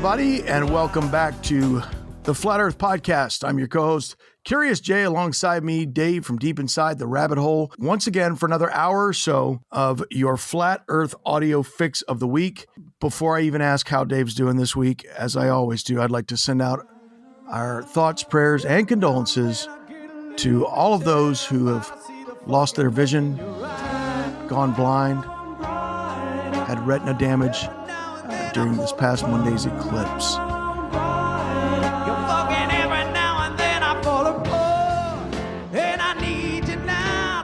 everybody, and welcome back to the Flat Earth Podcast. I'm your co-host, Curious Jay, alongside me, Dave from deep inside the rabbit hole, once again for another hour or so of your Flat Earth audio fix of the week. Before I even ask how Dave's doing this week, as I always do, I'd like to send out our thoughts, prayers, and condolences to all of those who have lost their vision, gone blind, had retina damage during this past Monday's eclipse.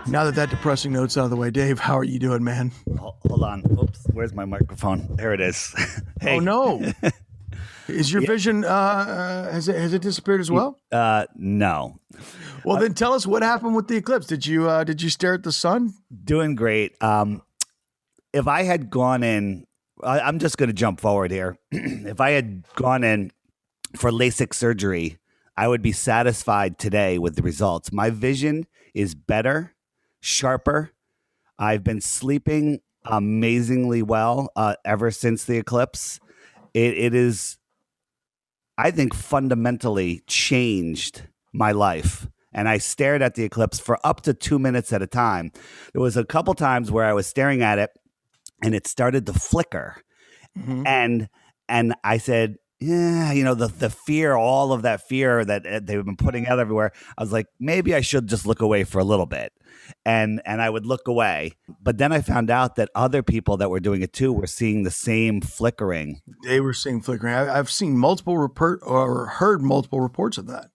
Now that depressing note's out of the way, Dave, how are you doing, man? Hold on. Oops, where's my microphone? There it is. Hey. Oh, no. Is your vision, has it disappeared as well? No. Well, then tell us what happened with the eclipse. Did you stare at the sun? Doing great. If I had gone in, I'm just going to jump forward here. If I had gone in for LASIK surgery, I would be satisfied today with the results. My vision is better, sharper. I've been sleeping amazingly well ever since the eclipse. It is, I think, fundamentally changed my life. And I stared at the eclipse for up to 2 minutes at a time. There was a couple times where I was staring at it and it started to flicker. Mm-hmm. And I said, yeah, you know, the fear, all of that fear that they've been putting out everywhere. I was like, maybe I should just look away for a little bit. And I would look away. But then I found out that other people that were doing it too were seeing the same flickering. They were seeing flickering. I've seen heard multiple reports of that.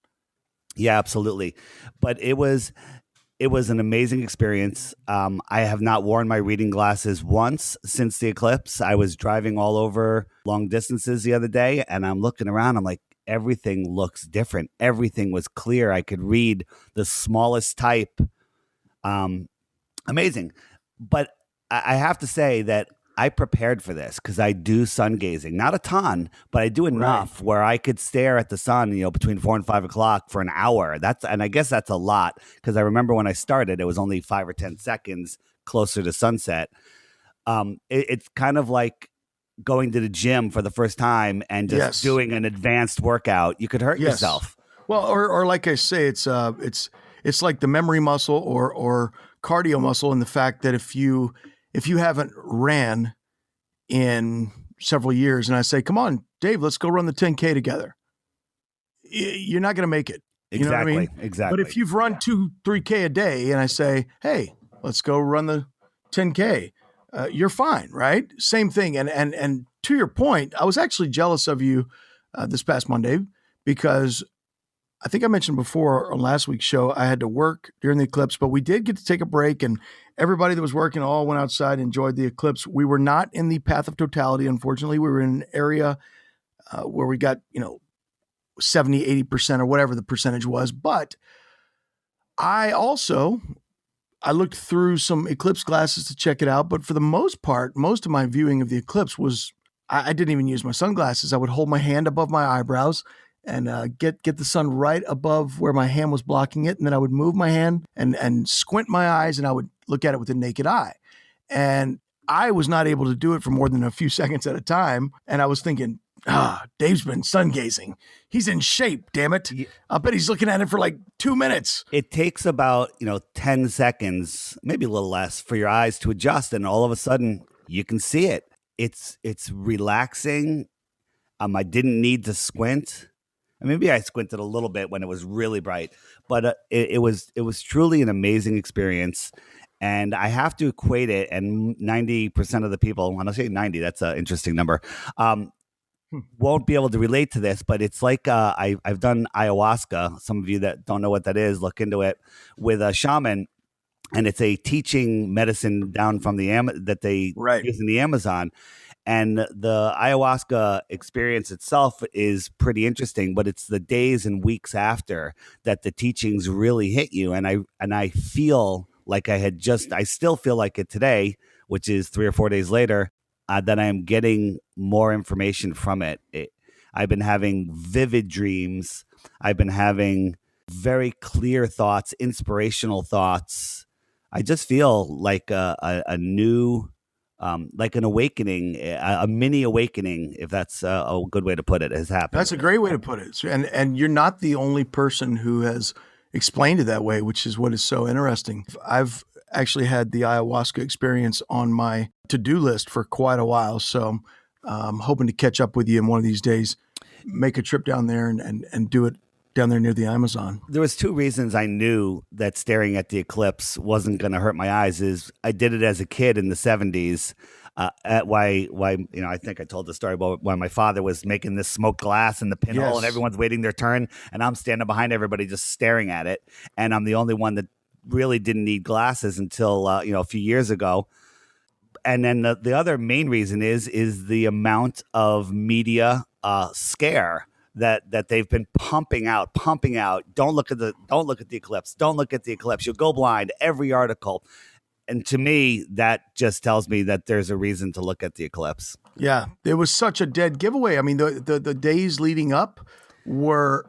Yeah, absolutely. But it was an amazing experience. I have not worn my reading glasses once since the eclipse. I was driving all over long distances the other day, and I'm looking around. I'm like, everything looks different. Everything was clear. I could read the smallest type. Amazing. But I have to say that I prepared for this because I do sun gazing, not a ton, but I do enough where I could stare at the sun, you know, between 4 and 5 o'clock for an hour. And I guess that's a lot because I remember when I started, it was only 5 or 10 seconds closer to sunset. It's kind of like going to the gym for the first time and just doing an advanced workout. You could hurt yourself. Well, or like I say, it's like the memory muscle or cardio muscle, in the fact that if you haven't ran in several years and I say, come on, Dave, let's go run the 10K together, you're not going to make it. You know what I mean? Exactly. But if you've run 2-3K a day and I say, hey, let's go run the 10K, you're fine, right? Same thing. And to your point, I was actually jealous of you this past Monday because I think I mentioned before on last week's show, I had to work during the eclipse, but we did get to take a break, and everybody that was working all went outside and enjoyed the eclipse. We were not in the path of totality, unfortunately. We were in an area where we got, 70, 80% or whatever the percentage was. But I looked through some eclipse glasses to check it out. But for the most part, most of my viewing of the eclipse was, I didn't even use my sunglasses. I would hold my hand above my eyebrows and get the sun right above where my hand was blocking it. And then I would move my hand and squint my eyes, and I would look at it with the naked eye. And I was not able to do it for more than a few seconds at a time. And I was thinking, Dave's been sun gazing. He's in shape, damn it. I bet he's looking at it for like 2 minutes. It takes about, 10 seconds, maybe a little less, for your eyes to adjust. And all of a sudden you can see it. It's relaxing. I didn't need to squint. Maybe I squinted a little bit when it was really bright, but it was truly an amazing experience. And I have to equate it, and 90% of the people, when I say 90, that's an interesting number, won't be able to relate to this, but it's like I've done ayahuasca. Some of you that don't know what that is, look into it, with a shaman. And it's a teaching medicine down from that they use in the Amazon. And the ayahuasca experience itself is pretty interesting, but it's the days and weeks after that the teachings really hit you. And I feel like I still feel like it today, which is 3 or 4 days later, that I am getting more information from it. I've been having vivid dreams. I've been having very clear thoughts, inspirational thoughts. I just feel like a new like an awakening, a mini awakening, if that's a good way to put it, has happened. That's a great way to put it. And you're not the only person who has explained it that way, which is what is so interesting. I've actually had the ayahuasca experience on my to-do list for quite a while. So I'm hoping to catch up with you in one of these days, make a trip down there and do it down there near the Amazon. There was two reasons I knew that staring at the eclipse wasn't going to hurt my eyes. Is I did it as a kid in the 70s. Why, I think I told the story about when my father was making this smoked glass in the pinhole and everyone's waiting their turn. And I'm standing behind everybody just staring at it. And I'm the only one that really didn't need glasses until, a few years ago. And then the other main reason is the amount of media scare that they've been pumping out. Don't look at the eclipse. Don't look at the eclipse. You'll go blind. Every article. And to me, that just tells me that there's a reason to look at the eclipse. Yeah, it was such a dead giveaway. I mean, the days leading up were,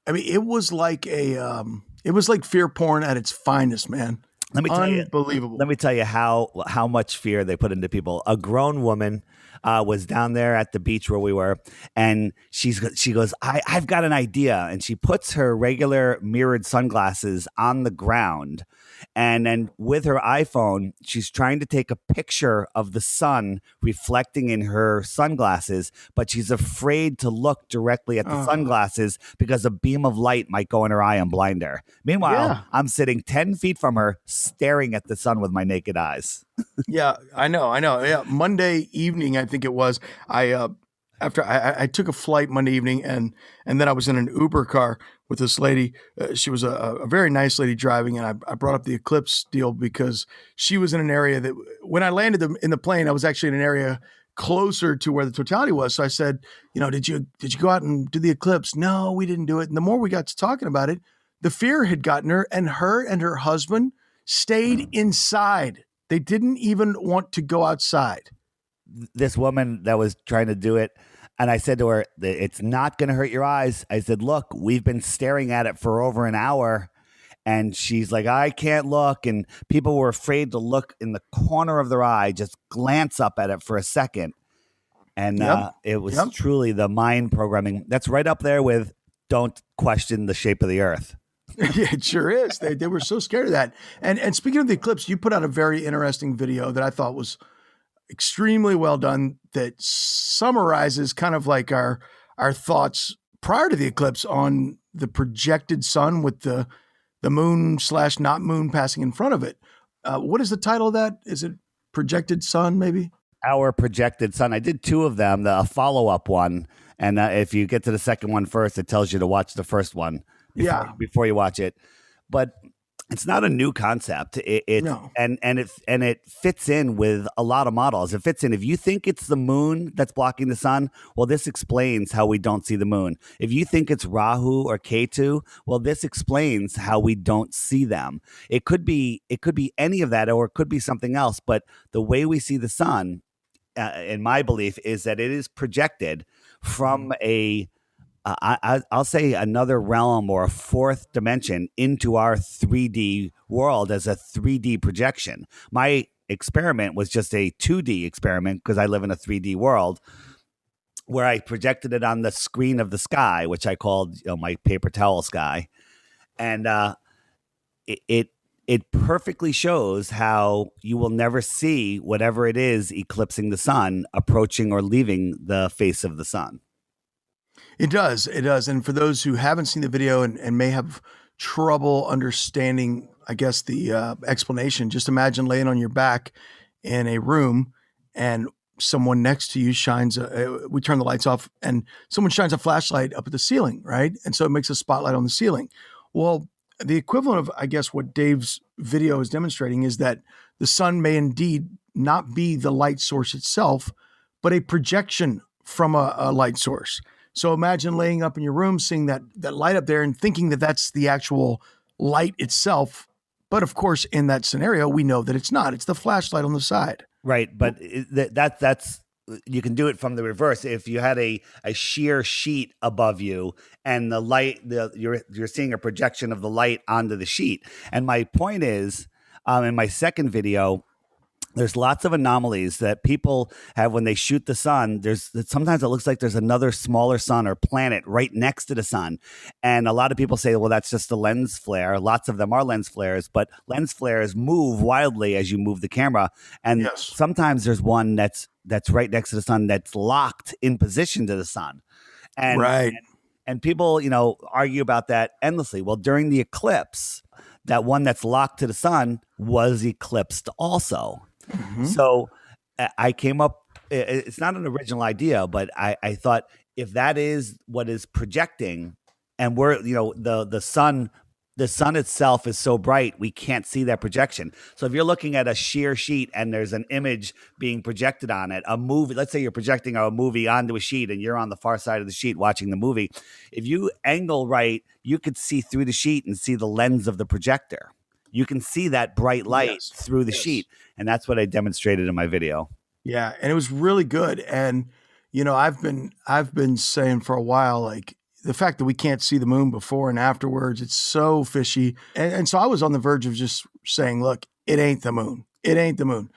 it was like it was like fear porn at its finest, man. Unbelievable. Let me tell you how much fear they put into people. A grown woman was down there at the beach where we were, and she goes, I've got an idea. And she puts her regular mirrored sunglasses on the ground. And then with her iPhone, she's trying to take a picture of the sun reflecting in her sunglasses, but she's afraid to look directly at the sunglasses because a beam of light might go in her eye and blind her. Meanwhile, I'm sitting 10 feet from her, staring at the sun with my naked eyes. Yeah, I know. Yeah, Monday evening, I think it was. After I took a flight Monday evening, and then I was in an Uber car with this lady. She was a very nice lady driving, and I brought up the eclipse deal because she was in an area that when I landed in the plane, I was actually in an area closer to where the totality was. So I said, did you go out and do the eclipse? No, we didn't do it. And the more we got to talking about it, the fear had gotten her and her husband stayed inside. They didn't even want to go outside. This woman that was trying to do it, and I said to her, it's not going to hurt your eyes. I said, look, we've been staring at it for over an hour. And she's like, I can't look. And people were afraid to look in the corner of their eye, just glance up at it for a second. And it was truly the mind programming. That's right up there with don't question the shape of the earth. Yeah, it sure is. They were so scared of that. And speaking of the eclipse, you put out a very interesting video that I thought was extremely well done that summarizes kind of like our thoughts prior to the eclipse on the projected sun with the moon / not moon passing in front of it. What is the title of that? Is it Projected Sun, maybe? Our Projected Sun. I did two of them, a follow-up one. And if you get to the second one first, it tells you to watch the first one before you watch it. But it's not a new concept. No. And it fits in with a lot of models. It fits in. If you think it's the moon that's blocking the sun, well, this explains how we don't see the moon. If you think it's Rahu or Ketu, well, this explains how we don't see them. It could be any of that, or it could be something else. But the way we see the sun, in my belief, is that it is projected from I'll say another realm or a fourth dimension into our 3D world as a 3D projection. My experiment was just a 2D experiment because I live in a 3D world where I projected it on the screen of the sky, which I called my paper towel sky. And it perfectly shows how you will never see whatever it is eclipsing the sun approaching or leaving the face of the sun. It does. And for those who haven't seen the video and may have trouble understanding, I guess, the explanation, just imagine laying on your back in a room and someone next to you shines, we turn the lights off and someone shines a flashlight up at the ceiling, right? And so it makes a spotlight on the ceiling. Well, the equivalent of, I guess, what Dave's video is demonstrating is that the sun may indeed not be the light source itself, but a projection from a light source. So imagine laying up in your room, seeing that light up there and thinking that that's the actual light itself. But of course, in that scenario, we know that it's not. It's the flashlight on the side. Right. But that's you can do it from the reverse. If you had a sheer sheet above you and the light, you're seeing a projection of the light onto the sheet. And my point is, in my second video, There's lots of anomalies that people have when they shoot the sun. Sometimes it looks like there's another smaller sun or planet right next to the sun. And a lot of people say, well, that's just a lens flare. Lots of them are lens flares, but lens flares move wildly as you move the camera. And Yes. sometimes there's one that's right next to the sun that's locked in position to the sun. And, Right. and people, argue about that endlessly. Well, during the eclipse, that one that's locked to the sun was eclipsed also. Mhm. So I came up, it's not an original idea, but I thought if that is what is projecting, and we're, the sun itself is so bright, we can't see that projection. So if you're looking at a sheer sheet and there's an image being projected on it, a movie, let's say you're projecting a movie onto a sheet and you're on the far side of the sheet watching the movie. If you angle right, you could see through the sheet and see the lens of the projector. You can see that bright light Yes. through the Yes. sheet. And that's what I demonstrated in my video. Yeah, and it was really good. And I've been saying for a while, like the fact that we can't see the moon before and afterwards, it's so fishy. And so I was on the verge of just saying, look, it ain't the moon. It ain't the moon.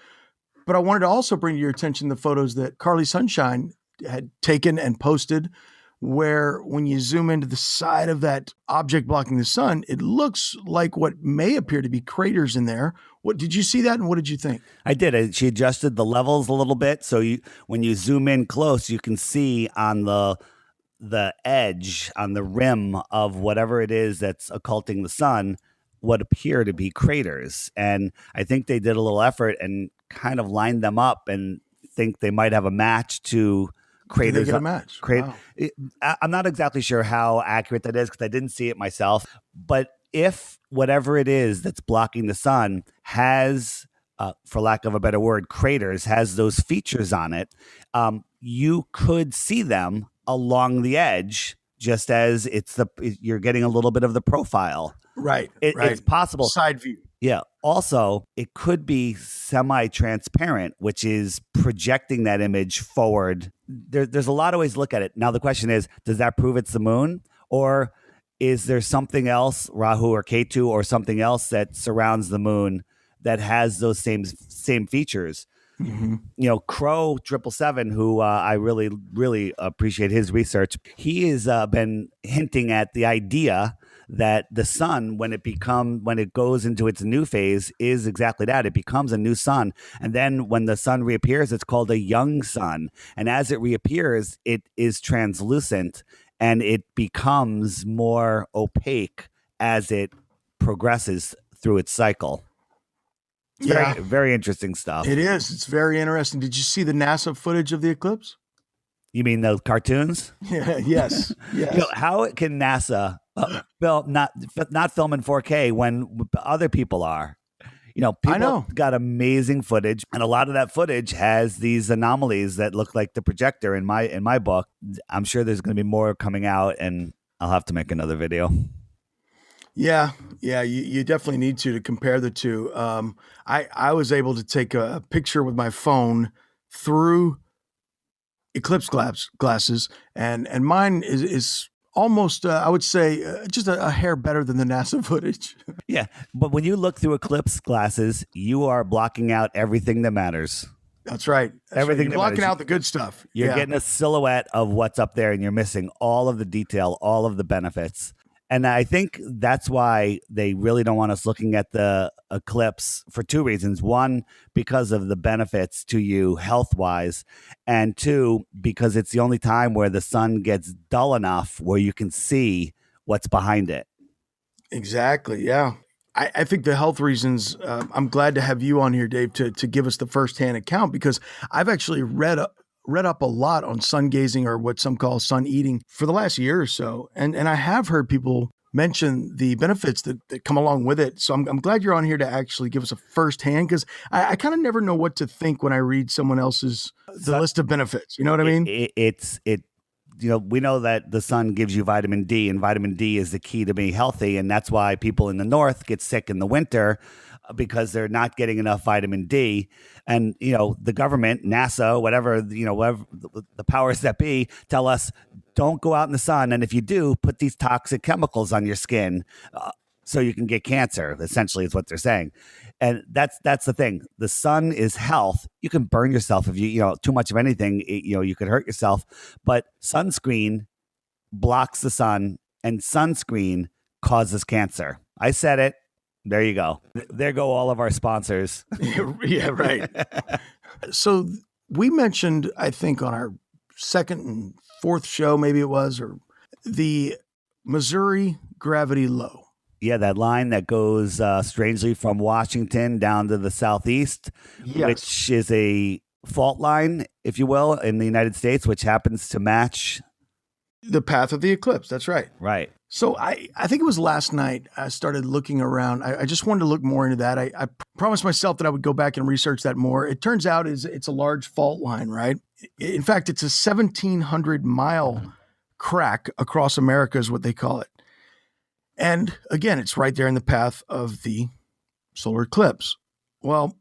But I wanted to also bring to your attention the photos that Carly Sunshine had taken and posted, where when you zoom into the side of that object blocking the sun, it looks like what may appear to be craters in there. What did you see that, and what did you think? I did. She adjusted the levels a little bit, so when you zoom in close, you can see on the edge, on the rim of whatever it is that's occulting the sun, what appear to be craters. And I think they did a little effort and kind of lined them up and think they might have a match to craters. Did they get a match? Wow. I'm not exactly sure how accurate that is because I didn't see it myself. But if whatever it is that's blocking the sun has, for lack of a better word, craters, has those features on it, you could see them along the edge, just as you're getting a little bit of the profile. Right. It's possible. Side view. Yeah. Also, it could be semi-transparent, which is projecting that image forward. There's a lot of ways to look at it. Now, the question is, does that prove it's the moon? Or is there something else, Rahu or Ketu, or something else that surrounds the moon that has those same features? Mm-hmm. Crow 777, who I really, really appreciate his research. He has been hinting at the idea that the sun, when it goes into its new phase, is exactly that. It becomes a new sun. And then when the sun reappears, it's called a young sun. And as it reappears, it is translucent and it becomes more opaque as it progresses through its cycle. It's very, very interesting stuff. It is. It's very interesting. Did you see the NASA footage of the eclipse? You mean the cartoons? Yeah. Yes. Yes. How can NASA not film in 4K when other people are? People got amazing footage, and a lot of that footage has these anomalies that look like the projector in my book. I'm sure there's going to be more coming out, and I'll have to make another video. Yeah. You definitely need to compare the two. I was able to take a picture with my phone through eclipse glasses, and mine is almost, I would say, just a hair better than the NASA footage. Yeah, but when you look through eclipse glasses, you are blocking out everything that matters. That's right. Everything You're blocking out the good stuff. You're getting a silhouette of what's up there, and you're missing all of the detail, all of the benefits. And I think that's why they really don't want us looking at the eclipse for two reasons. One, because of the benefits to you health-wise. And two, because it's the only time where the sun gets dull enough where you can see what's behind it. Exactly. Yeah. I think the health reasons, I'm glad to have you on here, Dave, to give us the firsthand account, because I've actually read up a lot on sun gazing, or what some call sun eating, for the last year or so. And I have heard people mention the benefits that come along with it. So I'm glad you're on here to actually give us a firsthand, because I kind of never know what to think when I read someone else's list of benefits. You know what I mean? We know that the sun gives you vitamin D, and vitamin D is the key to being healthy. And that's why people in the north get sick in the winter, because they're not getting enough vitamin D. And, the government, NASA, whatever the powers that be, tell us, don't go out in the sun. And if you do, put these toxic chemicals on your skin. so you can get cancer. Essentially, is what they're saying, and that's the thing. The sun is health. You can burn yourself if you know too much of anything. You could hurt yourself, but sunscreen blocks the sun, and sunscreen causes cancer. I said it. There you go. There go all of our sponsors. Yeah, right. So we mentioned, I think, on our second and fourth show, maybe it was, or the Missouri Gravity Low. Yeah, that line that goes strangely from Washington down to the southeast, Yes. which is a fault line, if you will, in the United States, which happens to match. The path of the eclipse. That's right. Right. So I think it was last night I started looking around. I just wanted to look more into that. I promised myself that I would go back and research that more. It turns out it's a large fault line, right? In fact, it's a 1,700-mile crack across America is what they call it. And again, it's right there in the path of the solar eclipse. Well,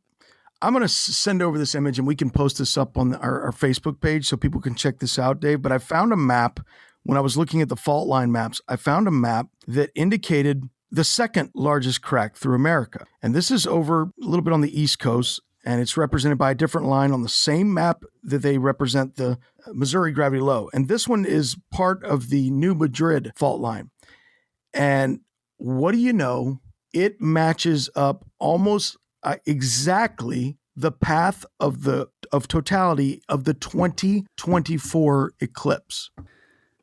I'm going to send over this image and we can post this up on our Facebook page so people can check this out, Dave. But I found a map. When I was looking at the fault line maps, I found a map that indicated the second largest crack through America. And this is over a little bit on the East Coast, and it's represented by a different line on the same map that they represent the Missouri Gravity Low. And this one is part of the New Madrid fault line. And what do you know? It matches up almost exactly the path of totality of the 2024 eclipse.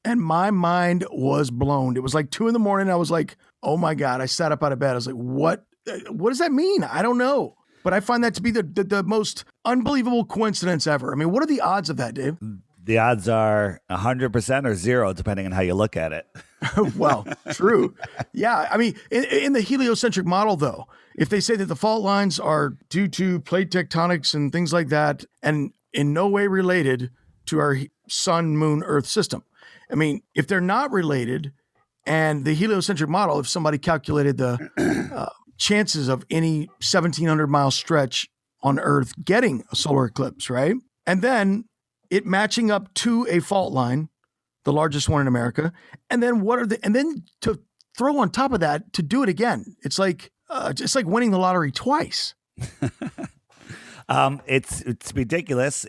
And my mind was blown. It was like 2 a.m. I was like, oh my God. I sat up out of bed. I was like, what does that mean? I don't know. But I find that to be the most unbelievable coincidence ever. I mean, what are the odds of that, Dave? The odds are 100% or 0, depending on how you look at it. Well, true. Yeah. I mean, in the heliocentric model, though, if they say that the fault lines are due to plate tectonics and things like that, and in no way related to our sun, moon, earth system. I mean, if they're not related, and the heliocentric model, if somebody calculated the chances of any 1,700-mile stretch on Earth getting a solar eclipse, right? And then it matching up to a fault line, the largest one in America, and then and then to throw on top of that to do it again, it's like winning the lottery twice. It's ridiculous.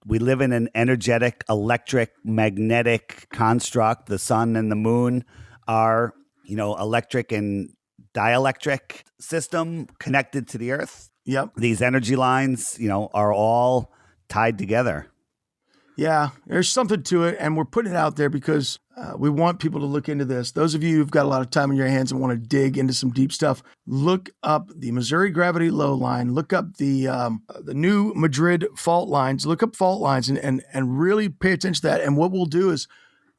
We live in an energetic, electric, magnetic construct. The sun and the moon are, electric and dielectric system connected to the earth. Yep. These energy lines, are all tied together. Yeah, there's something to it, and we're putting it out there because we want people to look into this. Those of you who've got a lot of time on your hands and want to dig into some deep stuff, look up the Missouri Gravity Low line, look up the New Madrid fault lines, look up fault lines, and really pay attention to that. And what we'll do is,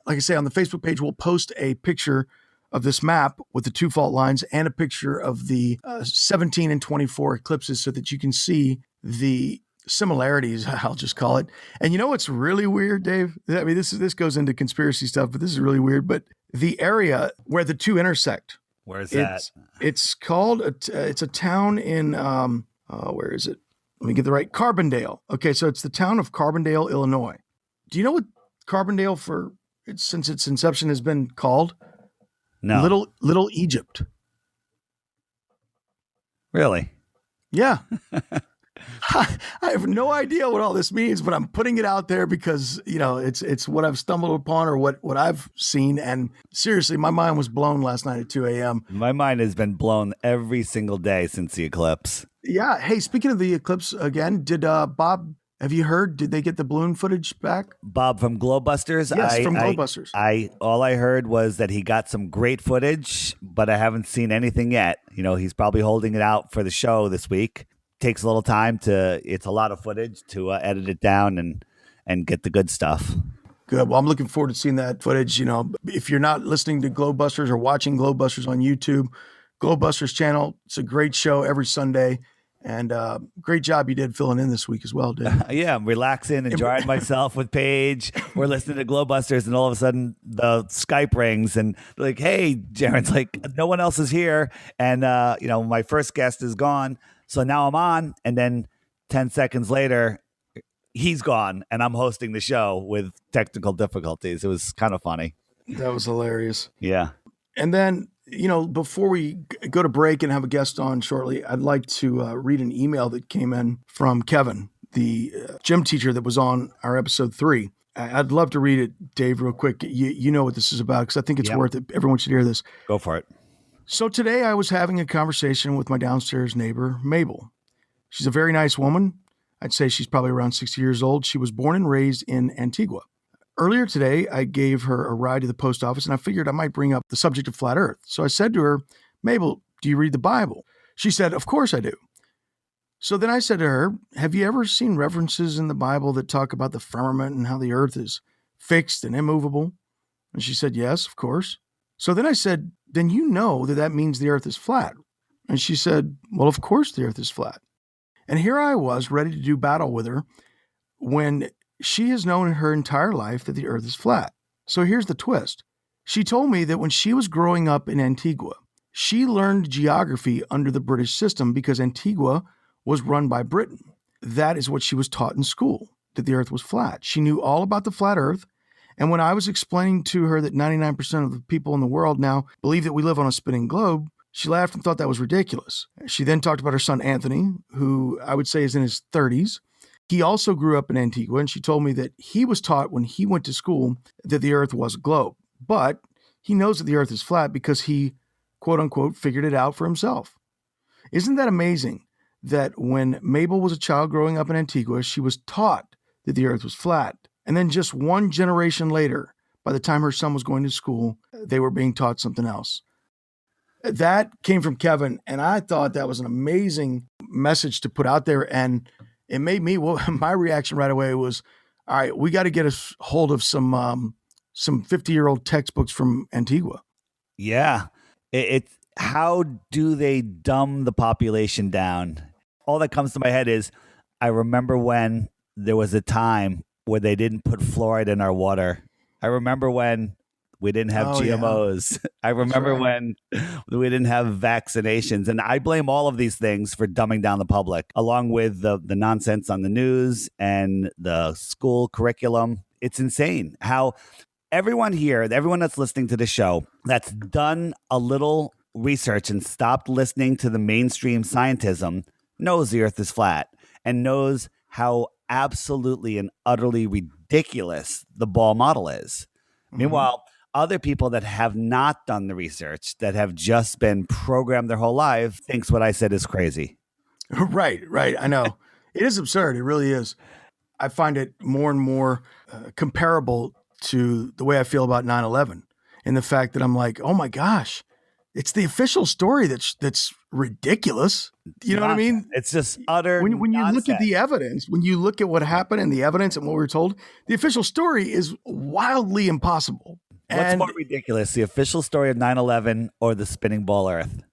like I say, on the Facebook page, we'll post a picture of this map with the 2 fault lines and a picture of the 17 and 24 eclipses so that you can see the similarities, I'll just call it. And you know what's really weird, Dave? I mean, this goes into conspiracy stuff, but this is really weird. But the area where the 2 intersect. Where's that? It's called, it's a town in, where is it? Let me get the right, Carbondale. Okay, so it's the town of Carbondale, Illinois. Do you know what Carbondale, since its inception, has been called? No. Little Egypt. Really? Yeah. I have no idea what all this means, but I'm putting it out there because, it's what I've stumbled upon or what I've seen. And seriously, my mind was blown last night at 2 a.m. My mind has been blown every single day since the eclipse. Yeah. Hey, speaking of the eclipse again, did Bob, have you heard, did they get the balloon footage back? Bob from Glowbusters? Yes, from Glowbusters. All I heard was that he got some great footage, but I haven't seen anything yet. He's probably holding it out for the show this week. Takes a little time it's a lot of footage to edit it down and get the good stuff. Good. Well, I'm looking forward to seeing that footage. If you're not listening to Glowbusters or watching Glowbusters on YouTube, Glowbusters channel, it's a great show every Sunday. And great job you did filling in this week as well, Dave. Yeah, I'm relaxing, enjoying myself with Paige. We're listening to Glowbusters, and all of a sudden the Skype rings, and like, hey, Jaren's like, no one else is here. And, my first guest is gone. So now I'm on, and then 10 seconds later, he's gone, and I'm hosting the show with technical difficulties. It was kind of funny. That was hilarious. Yeah. And then Before we go to break and have a guest on shortly, I'd like to read an email that came in from Kevin, the gym teacher that was on our episode 3. I'd love to read it, Dave, real quick. You know what this is about, because I think it's worth it. Everyone should hear this. Go for it. So today I was having a conversation with my downstairs neighbor, Mabel. She's a very nice woman. I'd say she's probably around 60 years old. She was born and raised in Antigua. Earlier today, I gave her a ride to the post office, and I figured I might bring up the subject of flat earth. So I said to her, Mabel, do you read the Bible? She said, of course I do. So then I said to her, have you ever seen references in the Bible that talk about the firmament and how the earth is fixed and immovable? And she said, yes, of course. So then I said, then you know that means the earth is flat. And she said, well, of course the earth is flat. And here I was ready to do battle with her when she has known her entire life that the earth is flat. So here's the twist. She told me that when she was growing up in Antigua, she learned geography under the British system because Antigua was run by Britain. That is what she was taught in school, that the earth was flat. She knew all about the flat earth. And when I was explaining to her that 99% of the people in the world now believe that we live on a spinning globe, she laughed and thought that was ridiculous. She then talked about her son, Anthony, who I would say is in his 30s. He also grew up in Antigua, and she told me that he was taught when he went to school that the earth was a globe. But he knows that the earth is flat because he, quote unquote, figured it out for himself. Isn't that amazing that when Mabel was a child growing up in Antigua, she was taught that the earth was flat? And then just one generation later, by the time her son was going to school, they were being taught something else. That came from Kevin, and I thought that was an amazing message to put out there. And it made me, my reaction right away was, all right, we got to get a hold of some 50-year-old textbooks from Antigua. Yeah. How do they dumb the population down? All that comes to my head is, I remember when there was a time where they didn't put fluoride in our water. I remember when we didn't have GMOs. Yeah. I remember when we didn't have vaccinations. And I blame all of these things for dumbing down the public, along with the nonsense on the news and the school curriculum. It's insane how everyone here, everyone that's listening to the show, that's done a little research and stopped listening to the mainstream scientism, knows the earth is flat and knows how absolutely and utterly ridiculous the Ball model is. Mm-hmm. Meanwhile, other people that have not done the research, that have just been programmed their whole life, thinks what I said is crazy. Right. I know. It is absurd. It really is. I find it more and more comparable to the way I feel about 9/11, in the fact that I'm like, oh my gosh, it's the official story that's ridiculous. You know what I mean? It's just utter when you look at the evidence, when you look at what happened and the evidence and what we were told, the official story is wildly impossible. What's more ridiculous, the official story of 9/11 or the spinning ball Earth?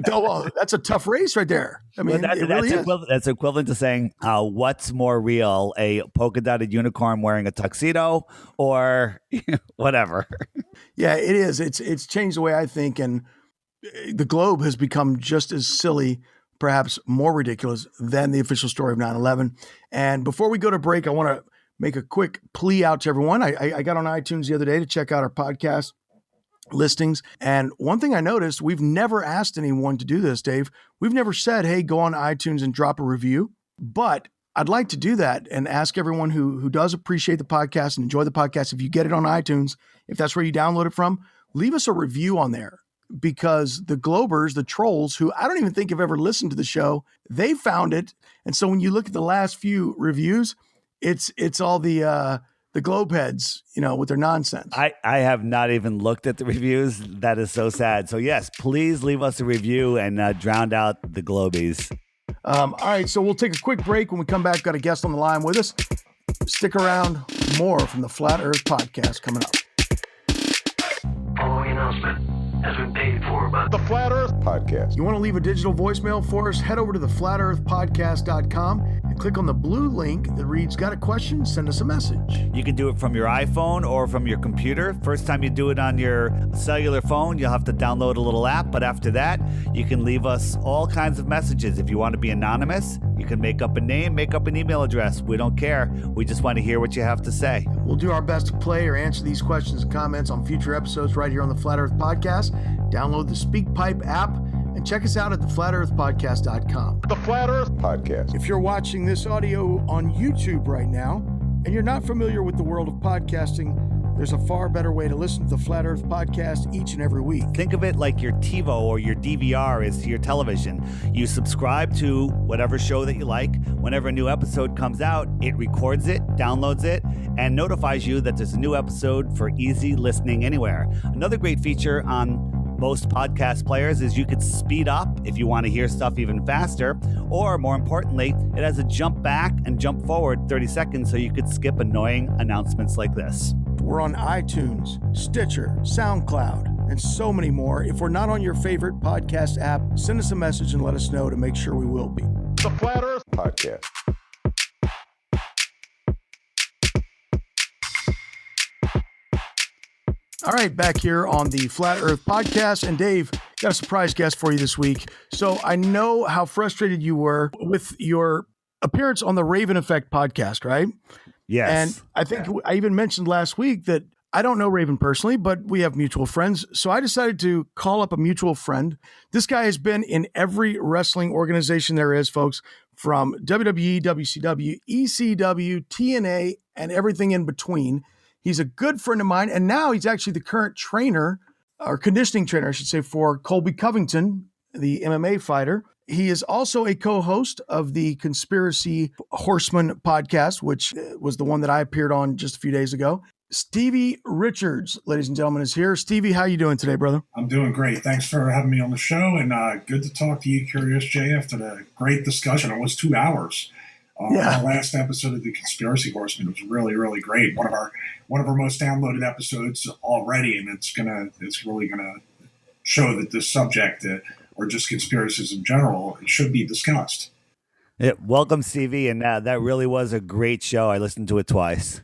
Well, that's a tough race right there. I mean, that's equivalent to saying, what's more real, a polka dotted unicorn wearing a tuxedo or whatever? Yeah, it is. It's changed the way I think, and the globe has become just as silly, perhaps more ridiculous than the official story of 9/11. And before we go to break, I want to make a quick plea out to everyone. I got on iTunes the other day to check out our podcast listings. And one thing I noticed, we've never asked anyone to do this, Dave. We've never said, hey, go on iTunes and drop a review. But I'd like to do that and ask everyone who does appreciate the podcast and enjoy the podcast, if you get it on iTunes, if that's where you download it from, leave us a review on there. Because the Globers, the trolls, who I don't even think have ever listened to the show, they found it. And so when you look at the last few reviews, it's all the globe heads, with their nonsense. I have not even looked at the reviews. That is so sad. So yes, please leave us a review and drown out the globies. All right, so we'll take a quick break. When we come back, got a guest on the line with us. Stick around. More from the Flat Earth Podcast coming up. Following announcement has been paid for by the Flat Earth Podcast. You want to leave a digital voicemail for us? Head over to theflatearthpodcast.com You click on the blue link that reads, "Got a question? Send us a message." You can do it from your iPhone or from your computer. First time you do it on your cellular phone, you'll have to download a little app. But after that, you can leave us all kinds of messages. If you want to be anonymous, you can make up a name, make up an email address. We don't care. We just want to hear what you have to say. We'll do our best to play or answer these questions and comments on future episodes right here on the Flat Earth Podcast. Download the SpeakPipe app and check us out at theflatearthpodcast.com. The Flat Earth Podcast. If you're watching this audio on YouTube right now and you're not familiar with the world of podcasting, there's a far better way to listen to the Flat Earth Podcast each and every week. Think of it like your TiVo or your DVR is to your television. You subscribe to whatever show that you like. Whenever a new episode comes out, it records it, downloads it, and notifies you that there's a new episode for easy listening anywhere. Another great feature on most podcast players is you could speed up if you want to hear stuff even faster, or more importantly, it has a jump back and jump forward 30 seconds so you could skip annoying announcements like this. We're on iTunes, Stitcher, SoundCloud, and so many more. If we're not on your favorite podcast app, send us a message and let us know to make sure we will be. The Flat Earth Podcast. All right, back here on the Flat Earth Podcast. And Dave, got a surprise guest for you this week. So I know how frustrated you were with your appearance on the Raven Effect podcast, right? Yes. And I think I even mentioned last week that I don't know Raven personally, but we have mutual friends. So I decided to call up a mutual friend. This guy has been in every wrestling organization there is, folks, from WWE, WCW, ECW, TNA, and everything in between. He's a good friend of mine, and now he's actually the current trainer, or conditioning trainer, I should say, for Colby Covington, the MMA fighter. He is also a co-host of the Conspiracy Horseman podcast, which was the one that I appeared on just a few days ago. Stevie Richards, ladies and gentlemen, is here. Stevie, how you doing today, brother? I'm doing great. Thanks for having me on the show, and good to talk to you, Curious Jay, after the great discussion. It was 2 hours. Our last episode of the Conspiracy Horseman was really, really great. One of our most downloaded episodes already, and it's really gonna show that this subject, or just conspiracies in general, it should be discussed. Yeah, welcome, Stevie, and that really was a great show. I listened to it twice.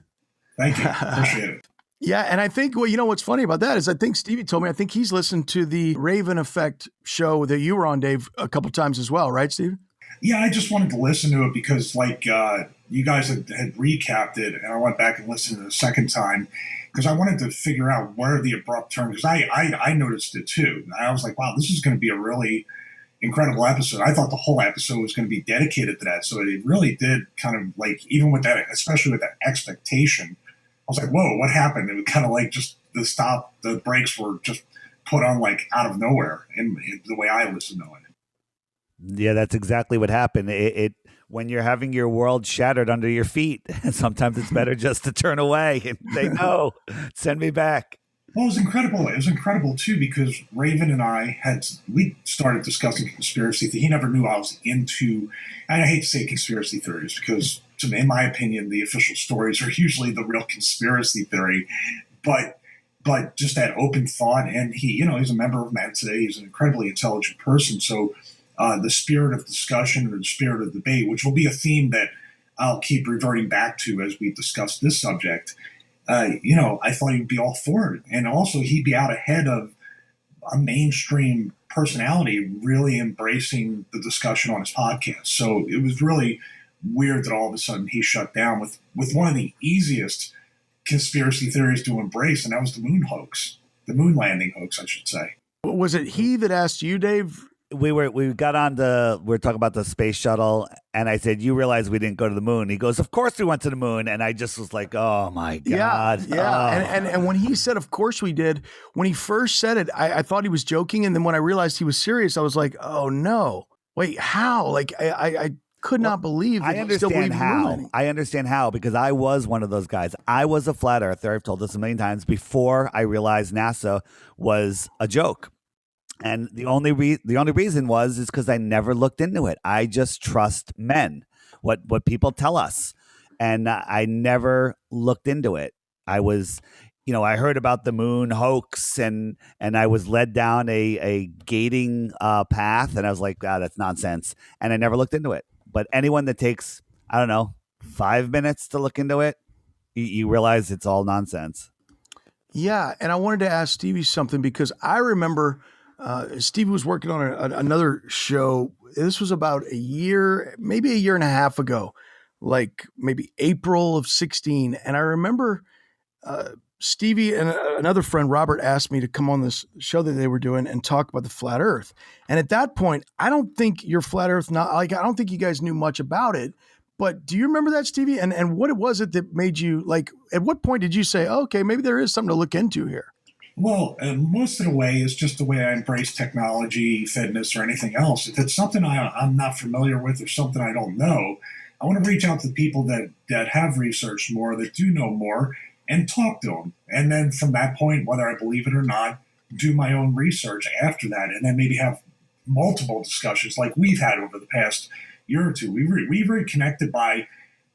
Thank you. Appreciate it. Yeah, and I think, well, you know what's funny about that is I think Stevie told me, I think he's listened to the Raven Effect show that you were on, Dave, a couple times as well, right, Steve? Yeah, I just wanted to listen to it because, you guys had recapped it, and I went back and listened to it a second time because I wanted to figure out where the abrupt turn, because I noticed it too. I was like, wow, this is going to be a really incredible episode. I thought the whole episode was going to be dedicated to that. So it really did kind of even with that, especially with that expectation, I was like, whoa, what happened? It was kind of like just the brakes were just put on out of nowhere in the way I listened to it. Yeah, that's exactly what happened. It when you're having your world shattered under your feet, sometimes it's better just to turn away and say, no, send me back. Well, it was incredible. It was incredible, too, because Raven and I we started discussing conspiracy theory. He never knew I was into, and I hate to say conspiracy theories because, in my opinion, the official stories are usually the real conspiracy theory. But just that open thought, and he's a member of Mensa. He's an incredibly intelligent person. So the spirit of discussion or the spirit of debate, which will be a theme that I'll keep reverting back to as we discuss this subject, I thought he'd be all for it. And also he'd be out ahead of a mainstream personality really embracing the discussion on his podcast. So it was really weird that all of a sudden he shut down with one of the easiest conspiracy theories to embrace, and that was the moon landing hoax, I should say. Was it he that asked you, Dave? We got on we were talking about the space shuttle, and I said, you realize we didn't go to the moon? He goes, of course we went to the moon. And I just was like, oh my God. Yeah. Oh. And when he said, of course we did, when he first said it, I thought he was joking. And then when I realized he was serious, I was like, oh no, wait, how? I could not believe that he still believed in the moon landing. I understand how, because I was one of those guys. I was a flat earther. I've told this a million times before I realized NASA was a joke. And the only reason is because I never looked into it. I just trust men, what people tell us, and I never looked into it. I was, I heard about the moon hoax, and I was led down a gating path, and I was like, that's nonsense, and I never looked into it. But anyone that takes I don't know, 5 minutes to look into it, you realize it's all nonsense. Yeah, and I wanted to ask Stevie something because I remember Stevie was working on another show. This was about a year, maybe a year and a half ago, like maybe April of 16. And I remember Stevie and another friend, Robert, asked me to come on this show that they were doing and talk about the flat earth. And at that point, I don't think your flat earth, I don't think you guys knew much about it. But do you remember that, Stevie? And what was it that made you, like, at what point did you say, oh, okay, maybe there is something to look into here? Well, most of the way is just the way I embrace technology, fitness, or anything else. If it's something I'm not familiar with or something I don't know, I want to reach out to people that have researched more, that do know more, and talk to them. And then from that point, whether I believe it or not, do my own research after that, and then maybe have multiple discussions like we've had over the past year or two. We reconnected by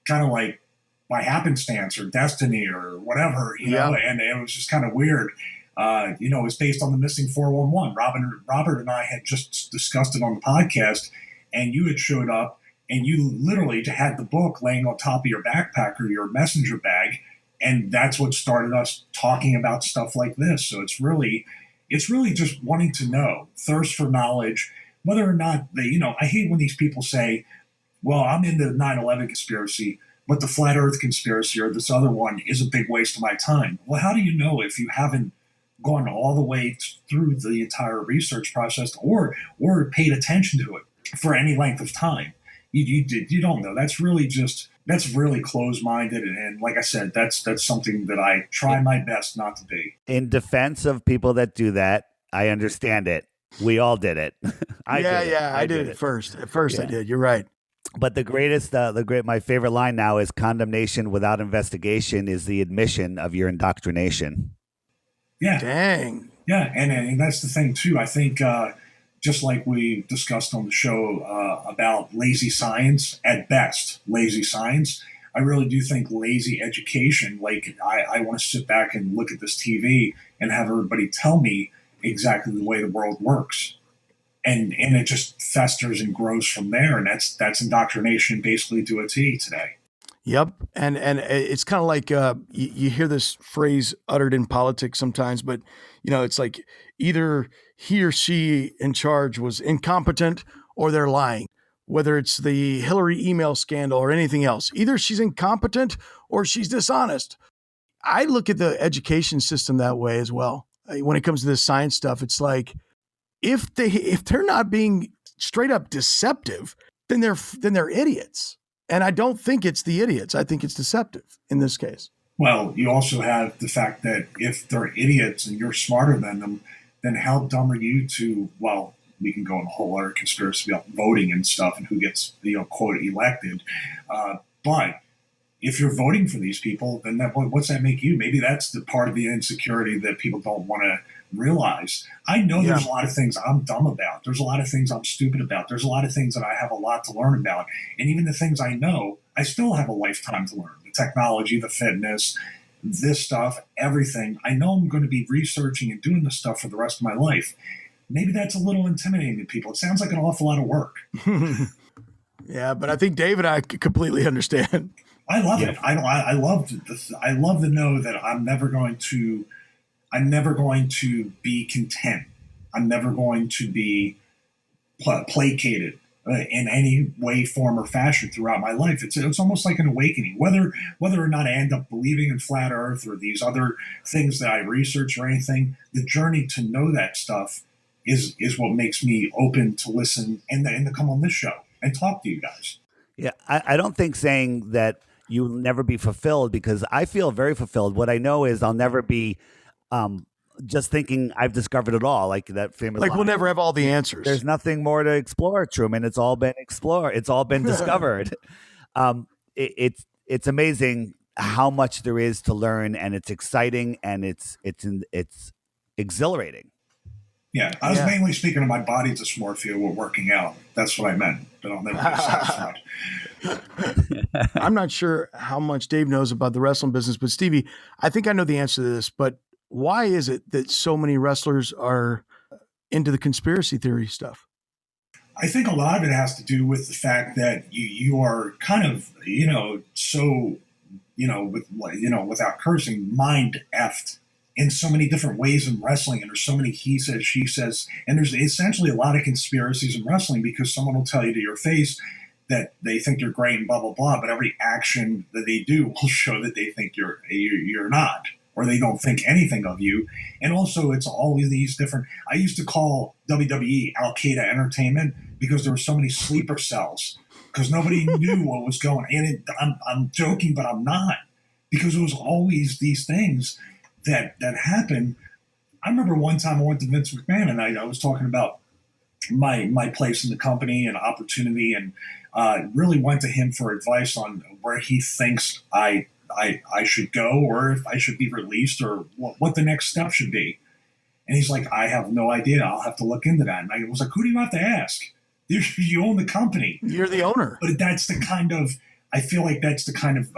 kind of like by happenstance or destiny or whatever, you know, and it was just kind of weird. It was based on the missing 411. Robert and I had just discussed it on the podcast, and you had showed up and you literally had the book laying on top of your backpack or your messenger bag. And that's what started us talking about stuff like this. So it's really just wanting to know, thirst for knowledge, whether or not I hate when these people say, well, I'm into the 9/11 conspiracy, but the flat earth conspiracy or this other one is a big waste of my time. Well, how do you know if you haven't gone all the way through the entire research process or paid attention to it for any length of time? You don't know. That's really closed-minded. And like I said, that's something that I try my best not to be. In defense of people that do that, I understand it. We all did it. I did it first. At first, I did. You're right. But my favorite line now is condemnation without investigation is the admission of your indoctrination. Yeah. Dang. Yeah, and that's the thing too. I think just like we discussed on the show about lazy science, at best, lazy science. I really do think lazy education. Like I want to sit back and look at this TV and have everybody tell me exactly the way the world works. And it just festers and grows from there. And that's indoctrination basically to a T today. Yep. And it's kind of like you hear this phrase uttered in politics sometimes, but, it's like either he or she in charge was incompetent or they're lying, whether it's the Hillary email scandal or anything else. Either she's incompetent or she's dishonest. I look at the education system that way as well. When it comes to this science stuff, it's like, if they're not being straight up deceptive, then they're idiots. And I don't think it's the idiots. I think it's deceptive in this case. Well, you also have the fact that if they're idiots and you're smarter than them, then how dumb are you to, well, we can go on a whole other conspiracy about voting and stuff and who gets, quote, elected. But if you're voting for these people, then what's that make you? Maybe that's the part of the insecurity that people don't want to realize. I know there's a lot of things I'm dumb about. There's a lot of things I'm stupid about. There's a lot of things that I have a lot to learn about. And even the things I know, I still have a lifetime to learn. The technology, the fitness, this stuff, everything. I know I'm going to be researching and doing this stuff for the rest of my life. Maybe that's a little intimidating to people. It sounds like an awful lot of work. Yeah, but I think Dave and I completely understand. I love it. I love to know that I'm never going to be content. I'm never going to be placated in any way, form, or fashion throughout my life. It's almost like an awakening. Whether or not I end up believing in flat Earth or these other things that I research or anything, the journey to know that stuff is what makes me open to listen and to come on this show and talk to you guys. Yeah, I don't think saying that you'll never be fulfilled, because I feel very fulfilled. What I know is I'll never be just thinking I've discovered it all, like that famous line. We'll never have all the answers. There's nothing more to explore, Truman. It's all been explored. It's all been discovered. It's amazing how much there is to learn, and it's exciting, and it's exhilarating. Yeah, I was mainly speaking of my body dysmorphia with working out. That's what I meant. But I'll never be satisfied. I'm not sure how much Dave knows about the wrestling business, but Stevie, I think I know the answer to this. But why is it that so many wrestlers are into the conspiracy theory stuff? I think a lot of it has to do with the fact that you are kind of, so, without cursing, mind effed in so many different ways in wrestling. And there's so many he says, she says, and there's essentially a lot of conspiracies in wrestling because someone will tell you to your face that they think you're great and blah, blah, blah. But every action that they do will show that they think you're not, or they don't think anything of you. And also it's always these different, I used to call WWE Al-Qaeda Entertainment because there were so many sleeper cells because nobody knew what was going on. And I'm joking, but I'm not, because it was always these things that happen. I remember one time I went to Vince McMahon and I was talking about my place in the company and opportunity, and really went to him for advice on where he thinks I should go, or if I should be released, or what the next step should be. And he's like, I have no idea. I'll have to look into that. And I was like, who do you have to ask? You own the company. You're the owner. But that's the kind of, I feel like that's the kind of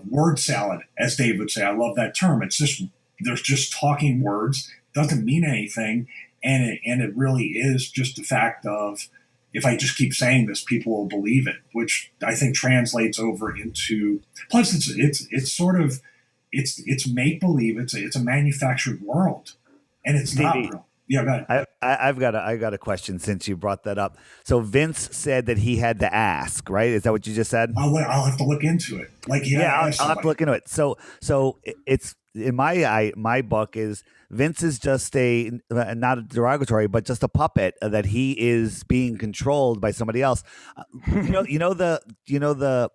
word salad, as Dave would say. I love that term. It's just, there's just talking words, doesn't mean anything. And it really is just the fact of, if I just keep saying this, people will believe it, which I think translates over into, plus it's sort of, it's make believe. It's a manufactured world, and it's not real. Yeah, go ahead. I've got a question since you brought that up. So Vince said that he had to ask, right? Is that what you just said? I'll have to look into it. Like, I'll have to look into it. So it's, in my book, is Vince is just not a derogatory, but just a puppet that he is being controlled by somebody else. You know the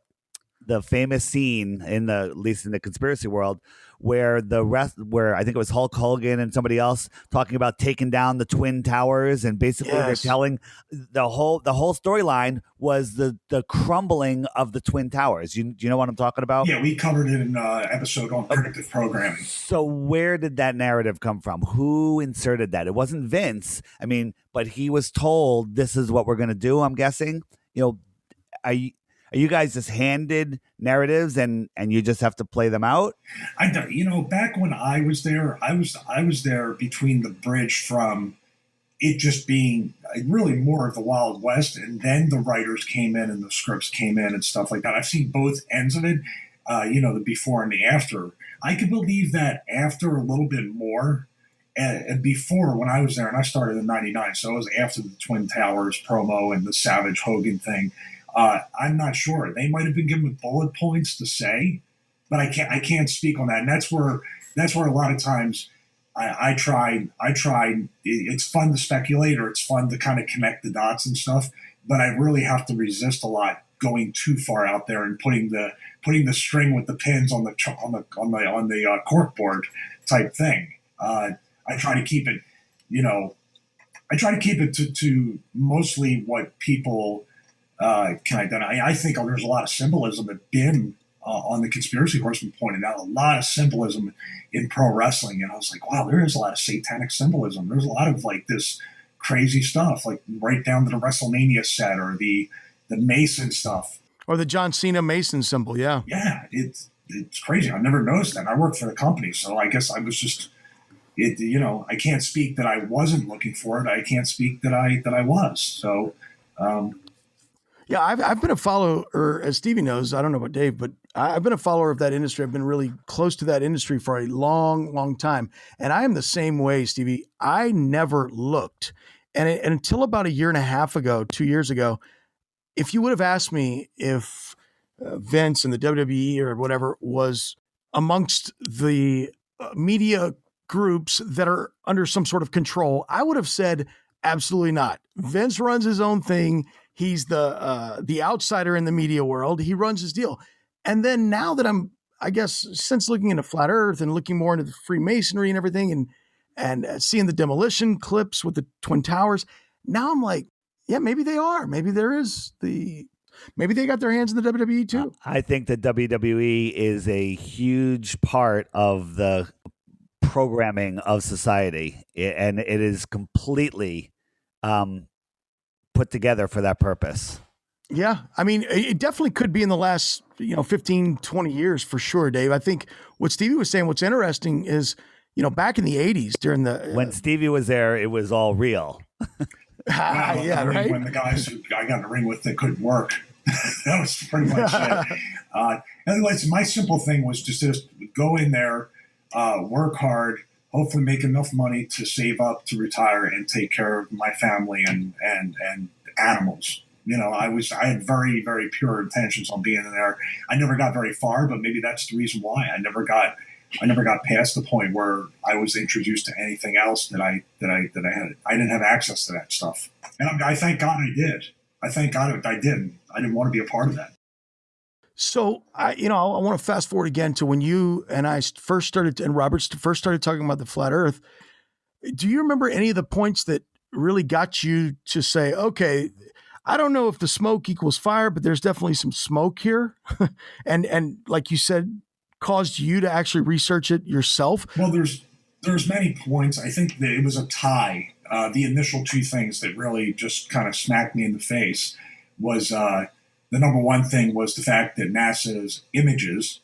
famous scene at least in the conspiracy world, where I think it was Hulk Hogan and somebody else talking about taking down the Twin Towers, and basically they're telling the whole storyline was the crumbling of the Twin Towers. Do you know what I'm talking about? Yeah, we covered it in an episode on predictive programming. So where did that narrative come from? Who inserted that? It wasn't Vince. I mean, but he was told this is what we're going to do, I'm guessing. Are you guys just handed narratives and you just have to play them out? Back when I was there, I was there between the bridge from it just being really more of the Wild West, and then the writers came in and the scripts came in and stuff like that. I've seen both ends of it, the before and the after. I could believe that after a little bit more. And before, when I was there, and I started in '99, so it was after the Twin Towers promo and the Savage Hogan thing. I'm not sure. They might have been given bullet points to say, but I can't speak on that. And that's where a lot of times I tried. It's fun to speculate, or it's fun to kind of connect the dots and stuff. But I really have to resist a lot going too far out there and putting the string with the pins on the cork board type thing. I try to keep it, to mostly what people can identify. I think there's a lot of symbolism that Ben on the Conspiracy Horseman pointed out, a lot of symbolism in pro wrestling. And I was like, wow, there is a lot of satanic symbolism. There's a lot of like this crazy stuff, like right down to the WrestleMania set or the Mason stuff. Or the John Cena Mason symbol, yeah. Yeah, it's crazy. I never noticed that. I worked for the company, so I guess I was just, I can't speak that I wasn't looking for it. I can't speak that I was. So, yeah, I've been a follower, as Stevie knows, I don't know about Dave, but I've been a follower of that industry. I've been really close to that industry for a long, long time. And I am the same way, Stevie. I never looked. And until about a year and a half ago, 2 years ago, if you would have asked me if Vince and the WWE or whatever was amongst the media groups that are under some sort of control, I would have said absolutely not. Vince runs his own thing. He's the outsider in the media world. He runs his deal. And then now that I guess, since looking into Flat Earth and looking more into the Freemasonry and everything, and seeing the demolition clips with the Twin Towers, now I'm like, yeah, maybe they are. Maybe maybe they got their hands in the WWE too. I think that WWE is a huge part of the programming of society, and it is completely put together for that purpose. Yeah. I mean, it definitely could be in the last, 15, 20 years for sure, Dave. I think what Stevie was saying, what's interesting is, back in the 80s during the... when Stevie was there, it was all real. Yeah, I mean, right. when the guys who I got in the ring with, they couldn't work. That was pretty much it. Anyways, my simple thing was just go in there, work hard, hopefully make enough money to save up to retire and take care of my family and animals. I had very, very pure intentions on being in there. I never got very far, but maybe that's the reason why I never got past the point where I was introduced to anything else that I had. I didn't have access to that stuff, and I thank God I did. I thank God I did. I didn't want to be a part of that. So I want to fast forward again to when you and I first started, and Robert first started talking about the flat Earth. Do you remember any of the points that really got you to say, okay, I don't know if the smoke equals fire, but there's definitely some smoke here, and like you said, caused you to actually research it yourself? Well, there's many points. I think that it was a tie. The initial two things that really just kind of smacked me in the face was the number one thing was the fact that NASA's images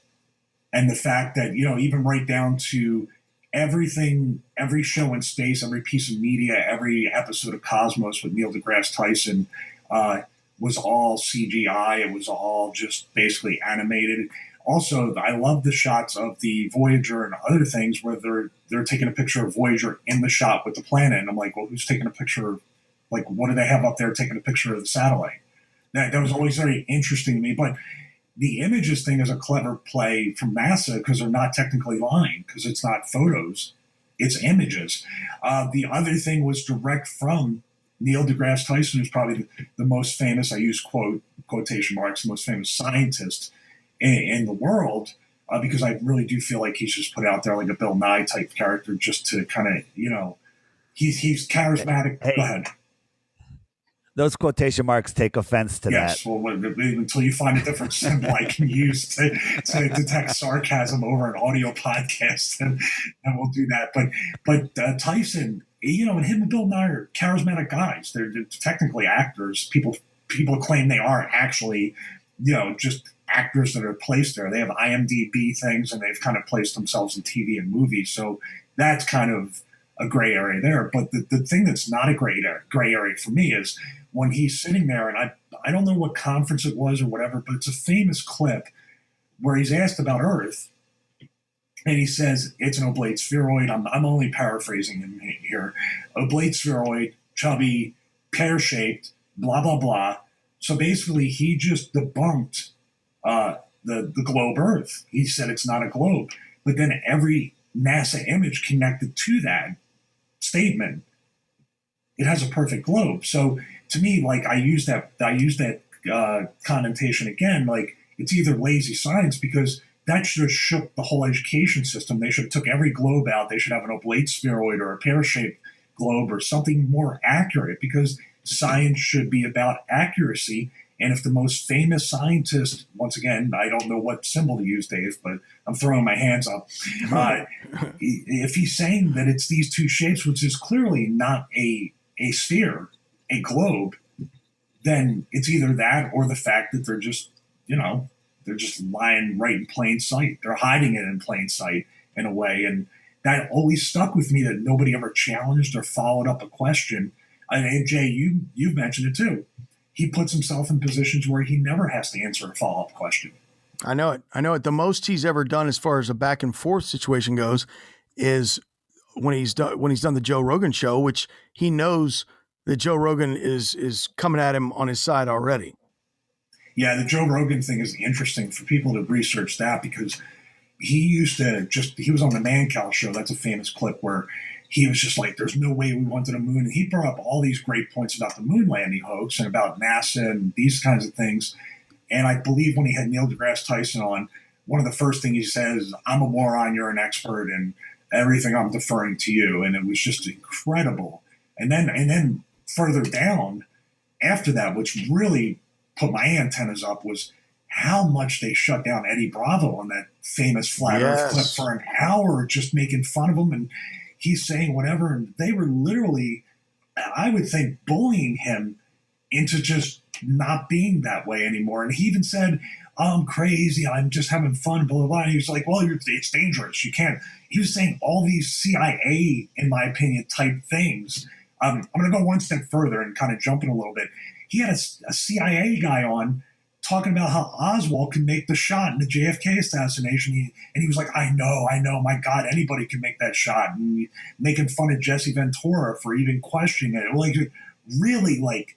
and the fact that, even right down to everything, every show in space, every piece of media, every episode of Cosmos with Neil deGrasse Tyson was all CGI. It was all just basically animated. Also, I love the shots of the Voyager and other things where they're taking a picture of Voyager in the shot with the planet. And I'm like, well, who's taking a picture? Like, what do they have up there taking a picture of the satellite? That was always very interesting to me. But the images thing is a clever play from NASA because they're not technically lying because it's not photos, it's images. The other thing was direct from Neil deGrasse Tyson, who's probably the most famous, I use quotation marks, the most famous scientist in the world, because I really do feel like he's just put out there like a Bill Nye type character just to kind of, he's charismatic. Hey, Go ahead. Those quotation marks take offense to Yes, that. well, until you find a different symbol I can use to detect sarcasm over an audio podcast, and we'll do that. But Tyson, and him and Bill Nye are charismatic guys. They're technically actors. People claim they are actually, just actors that are placed there. They have IMDb things, and they've kind of placed themselves in TV and movies. So that's kind of a gray area there. But the thing that's not a gray area for me is when he's sitting there, and I don't know what conference it was or whatever, but it's a famous clip where he's asked about Earth, and he says it's an oblate spheroid. I'm only paraphrasing him here. Oblate spheroid, chubby, pear-shaped, blah, blah, blah. So basically, he just debunked the globe Earth. He said it's not a globe. But then every NASA image connected to that statement, it has a perfect globe. So to me, like I use that connotation again, like it's either lazy science because that should have shook the whole education system. They should have took every globe out. They should have an oblate spheroid or a pear-shaped globe or something more accurate because science should be about accuracy. And if the most famous scientist, once again, I don't know what symbol to use, Dave, but I'm throwing my hands up. If he's saying that it's these two shapes, which is clearly not a sphere, a globe, then it's either that or the fact that they're just, they're just lying right in plain sight. They're hiding it in plain sight in a way. And that always stuck with me that nobody ever challenged or followed up a question. And Jay, you've mentioned it too. He puts himself in positions where he never has to answer a follow-up question. I know it. The most he's ever done as far as a back and forth situation goes is when he's done the Joe Rogan show, which he knows that Joe Rogan is coming at him on his side already. Yeah, the Joe Rogan thing is interesting for people to research that because he was on the Mancow show. That's a famous clip where he was just like, there's no way we went to the moon. And he brought up all these great points about the moon landing hoax and about NASA and these kinds of things. And I believe when he had Neil deGrasse Tyson on, one of the first things he says, I'm a moron, you're an expert, and everything I'm deferring to you. And it was just incredible. And then further down after that, which really put my antennas up, was how much they shut down Eddie Bravo on that famous Flat Earth clip for an hour, just making fun of him. And he's saying whatever. And they were literally, I would think, bullying him into just not being that way anymore. And he even said, I'm crazy, I'm just having fun, blah, blah, blah. And he was like, well, it's dangerous. You can't. He was saying all these CIA, in my opinion, type things I'm going to go one step further and kind of jump in a little bit. He had a CIA guy on talking about how Oswald can make the shot in the JFK assassination. And he was like, I know, my God, anybody can make that shot. And making fun of Jesse Ventura for even questioning it. Like, really, like,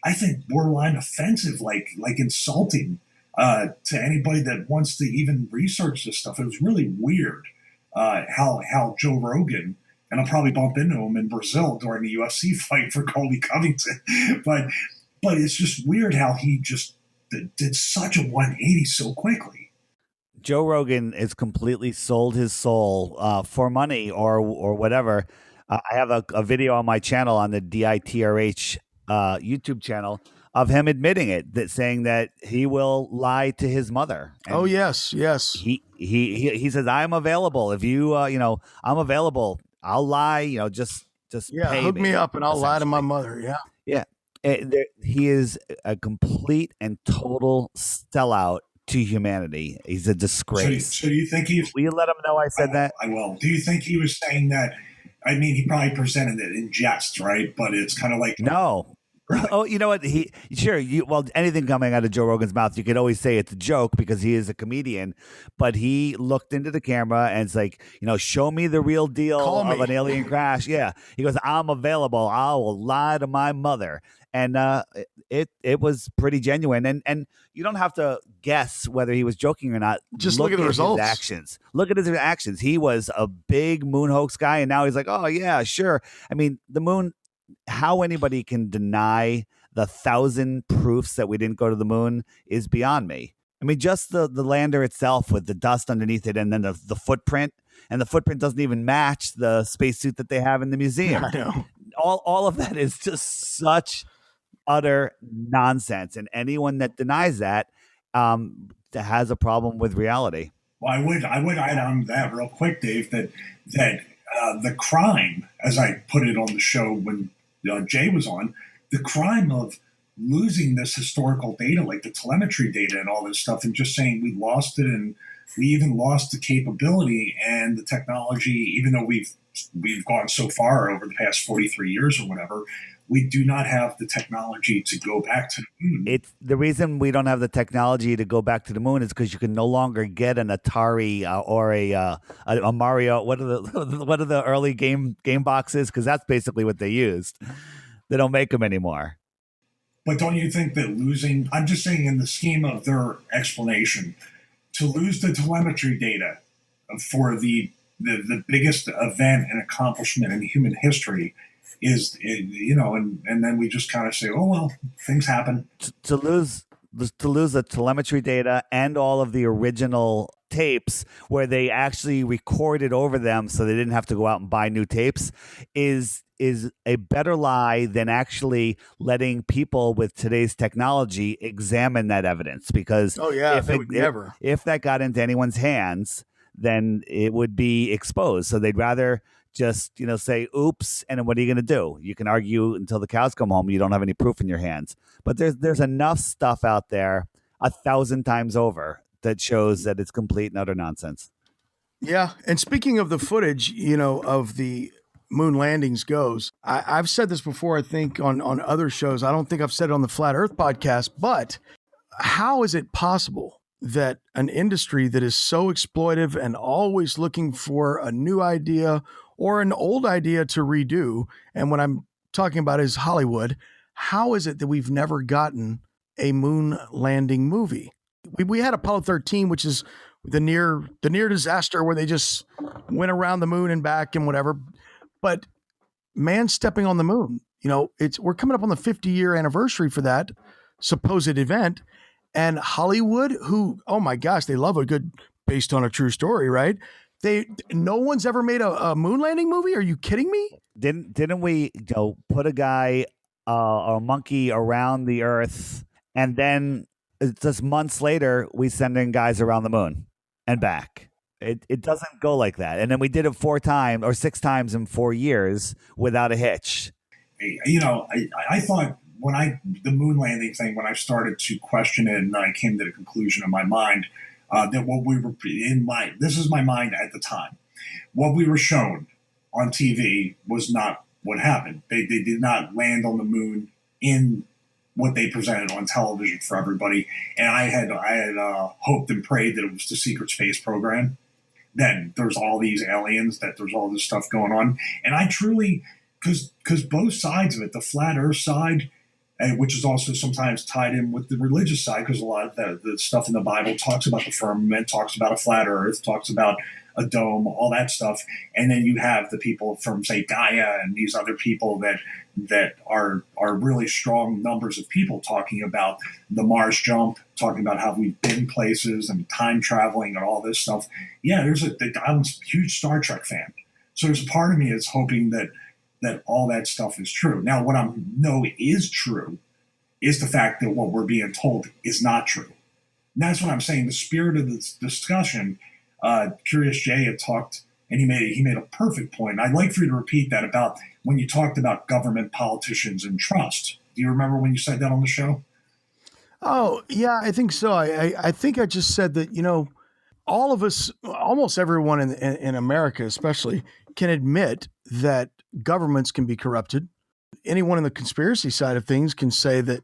I think borderline offensive, like insulting to anybody that wants to even research this stuff. It was really weird how Joe Rogan, and I'll probably bump into him in Brazil during the UFC fight for Colby Covington, but it's just weird how he just did such a 180 so quickly. Joe Rogan has completely sold his soul for money or whatever. I have a video on my channel on the DITRH YouTube channel of him admitting it, that saying that he will lie to his mother. And oh yes. He says, I'm available. If you I'm available. I'll lie. Just pay hook me up and I'll lie to my mother. Yeah. Yeah. He is a complete and total sellout to humanity. He's a disgrace. So do you think will you let him know I said that? I will. Do you think he was saying that? I mean, he probably presented it in jest, right? But it's kind of like no. Really? Oh, you know what? Anything coming out of Joe Rogan's mouth, you could always say it's a joke because he is a comedian. But he looked into the camera and it's like, show me the real deal of an alien crash. Yeah, he goes, I'm available. I will lie to my mother, and it was pretty genuine. And you don't have to guess whether he was joking or not. Just look at the results. His actions. Look at his actions. He was a big moon hoax guy, and now he's like, oh yeah, sure. I mean, the moon. How anybody can deny the 1,000 proofs that we didn't go to the moon is beyond me. I mean, just the lander itself with the dust underneath it and then the footprint, and the footprint doesn't even match the spacesuit that they have in the museum. I know. All of that is just such utter nonsense. And anyone that denies that has a problem with reality. Well, I would add on that real quick, Dave, that the crime, as I put it on the show when Jay was on, the crime of losing this historical data, like the telemetry data and all this stuff, and just saying we lost it, and we even lost the capability and the technology, even though we've gone so far over the past 43 years or whatever, we do not have the technology to go back to the moon. It's the reason we don't have the technology to go back to the moon is because you can no longer get an Atari or a Mario. What are the early game boxes? Because that's basically what they used. They don't make them anymore. But don't you think that losing? I'm just saying, in the scheme of their explanation, to lose the telemetry data for the biggest event and accomplishment in human history is, and then we just kind of say, oh well, things happen. To lose the telemetry data and all of the original tapes where they actually recorded over them so they didn't have to go out and buy new tapes is a better lie than actually letting people with today's technology examine that evidence. Because if that got into anyone's hands, then it would be exposed. So they'd rather just, say, oops, and then what are you going to do? You can argue until the cows come home. You don't have any proof in your hands. But there's enough stuff out there 1,000 times over that shows that it's complete and utter nonsense. Yeah. And speaking of the footage, of the moon landings goes, I've said this before, I think on other shows. I don't think I've said it on the Flat Earth podcast, but how is it possible that an industry that is so exploitive and always looking for a new idea or an old idea to redo, and what I'm talking about is Hollywood, how is it that we've never gotten a moon landing movie? We had Apollo 13, which is the near disaster where they just went around the moon and back and whatever. But man stepping on the moon, we're coming up on the 50-year anniversary for that supposed event. And Hollywood, who, oh my gosh, they love a good based on a true story, right? No one's ever made a moon landing movie. Are you kidding me? Didn't we put a guy or a monkey around the Earth, and then just months later we send in guys around the moon and back? It doesn't go like that. And then we did it 4 times or 6 times in 4 years without a hitch. I thought the moon landing thing, when I started to question it and I came to the conclusion in my mind that what we were this is my mind at the time, what we were shown on TV was not what happened. They did not land on the moon in what they presented on television for everybody. And I had hoped and prayed that it was the secret space program, that there's all these aliens, that there's all this stuff going on. And I truly, because both sides of it, the flat Earth side, which is also sometimes tied in with the religious side, because a lot of the stuff in the Bible talks about the firmament, talks about a flat Earth, talks about a dome, all that stuff. And then you have the people from, say, Gaia and these other people that are really strong numbers of people talking about the Mars jump, talking about how we've been places and time traveling and all this stuff. Yeah, I'm a huge Star Trek fan. So there's a part of me that's hoping that all that stuff is true. Now, what I know is true is the fact that what we're being told is not true. And that's what I'm saying. The spirit of this discussion, Curious Jay had talked, and he made a perfect point. I'd like for you to repeat that about when you talked about government, politicians, and trust. Do you remember when you said that on the show? Oh, yeah, I think so. I think I just said that, all of us, almost everyone in America especially, can admit that governments can be corrupted. Anyone in the conspiracy side of things can say that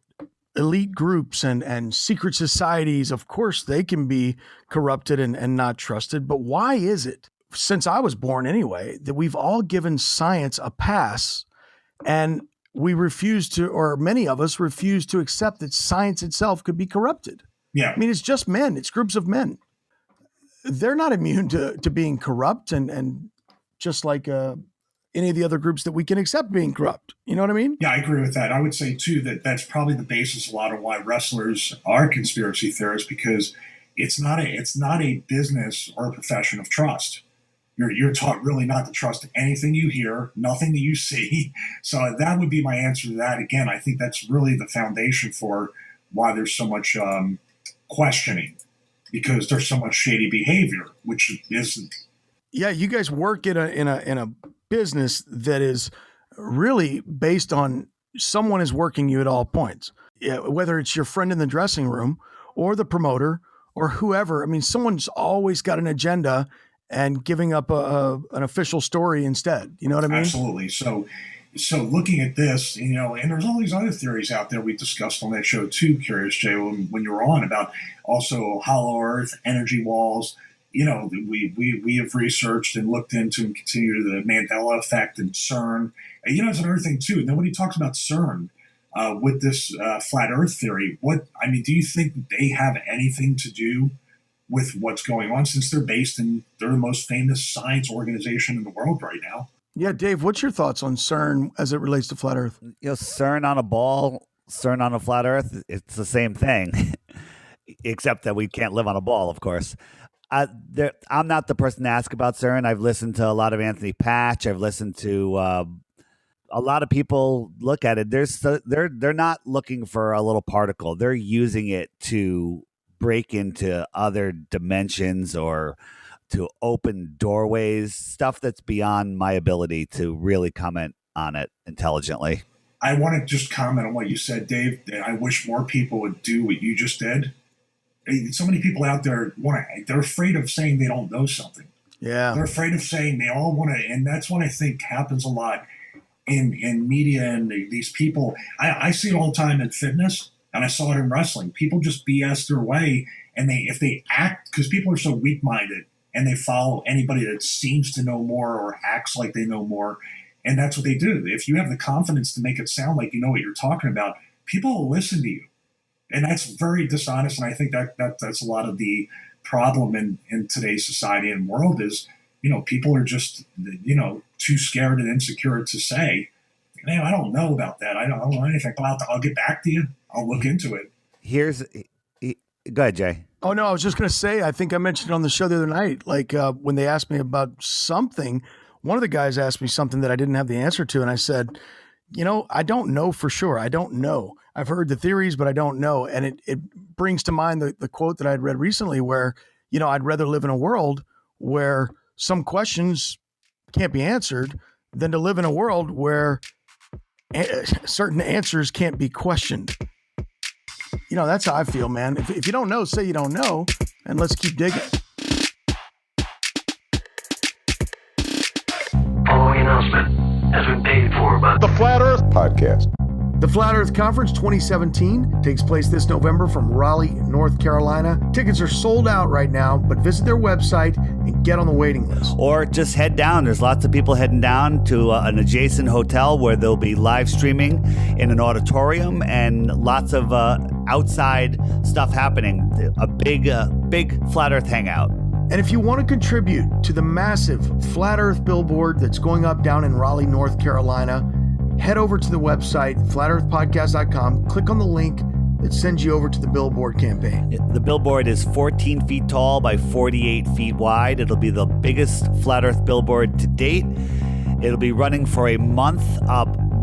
elite groups and secret societies, of course, they can be corrupted and not trusted. But why is it, since I was born anyway, that we've all given science a pass and we refuse to, or many of us refuse to accept that science itself could be corrupted? Yeah. I mean, it's just men. It's groups of men. They're not immune to being corrupt and just like any of the other groups that we can accept being corrupt. You know what I mean? Yeah, I agree with that. I would say, too, that that's probably the basis of a lot of why wrestlers are conspiracy theorists, because it's not a business or a profession of trust. You're taught really not to trust anything you hear, nothing that you see. So that would be my answer to that. Again, I think that's really the foundation for why there's so much questioning, because there's so much shady behavior, which isn't. Yeah, you guys work in a business that is really based on someone is working you at all points. Yeah, whether it's your friend in the dressing room or the promoter or whoever. I mean, someone's always got an agenda and giving up an official story instead. You know what I mean? Absolutely. So looking at this, and there's all these other theories out there we discussed on that show too, Curious Jay, when you were on, about also hollow earth, energy walls. We have researched and looked into and continue the Mandela effect and CERN. And, it's another thing too. Nobody talks about CERN with this flat earth theory. Do you think they have anything to do with what's going on, since they're the most famous science organization in the world right now? Yeah, Dave, what's your thoughts on CERN as it relates to flat earth? CERN on a ball, CERN on a flat earth, it's the same thing, except that we can't live on a ball, of course. I'm not the person to ask about CERN. I've listened to a lot of Anthony Patch. I've listened to a lot of people look at it. They're not looking for a little particle. They're using it to break into other dimensions or to open doorways, stuff that's beyond my ability to really comment on it intelligently. I want to just comment on what you said, Dave. I wish more people would do what you just did. So many people out there they're afraid of saying they don't know something. Yeah. They're afraid of saying they all want to, and that's what I think happens a lot in media and these people. I see it all the time in fitness, and I saw it in wrestling. People just BS their way, and if they act, because people are so weak-minded, and they follow anybody that seems to know more or acts like they know more, and that's what they do. If you have the confidence to make it sound like you know what you're talking about, people will listen to you. And that's very dishonest, and I think that's a lot of the problem in today's society and world is, people are just, too scared and insecure to say, man, I don't know about that. I don't know anything about that. I'll get back to you. I'll look into it. Go ahead, Jay. Oh, no, I was just going to say, I think I mentioned it on the show the other night, like when they asked me about something, one of the guys asked me something that I didn't have the answer to, and I said, I don't know for sure. I don't know. I've heard the theories, but I don't know. And it brings to mind the quote that I'd read recently where, I'd rather live in a world where some questions can't be answered than to live in a world where certain answers can't be questioned. That's how I feel, man. If you don't know, say you don't know, and let's keep digging. Following announcement has been paid for Podcast. The Flat Earth Conference 2017 takes place this November from Raleigh, North Carolina. Tickets are sold out right now, but visit their website and get on the waiting list. Or just head down. There's lots of people heading down to an adjacent hotel where they'll be live streaming in an auditorium and lots of outside stuff happening. A big Flat Earth hangout. And if you want to contribute to the massive Flat Earth billboard that's going up down in Raleigh, North Carolina, head over to the website, flatearthpodcast.com, click on the link that sends you over to the billboard campaign. The billboard is 14 feet tall by 48 feet wide. It'll be the biggest Flat Earth billboard to date. It'll be running for a month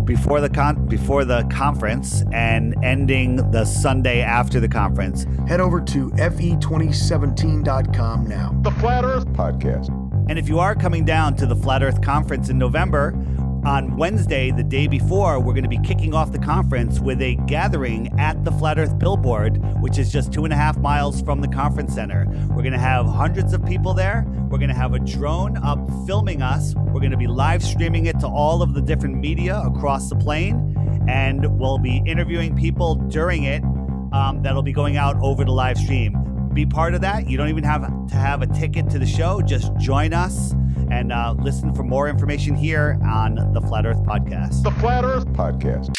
before the conference and ending the Sunday after the conference. Head over to fe2017.com now. The Flat Earth Podcast. And if you are coming down to the Flat Earth Conference in November, on Wednesday, the day before, we're going to be kicking off the conference with a gathering at the Flat Earth Billboard, which is just 2.5 miles from the conference center. We're going to have hundreds of people there. We're going to have a drone up filming us. We're going to be live streaming it to all of the different media across the plane, and we'll be interviewing people during it that'll be going out over the live stream. Be part of that. You don't even have to have a ticket to the show. Just join us and listen for more information here on the Flat Earth Podcast. The Flat Earth Podcast.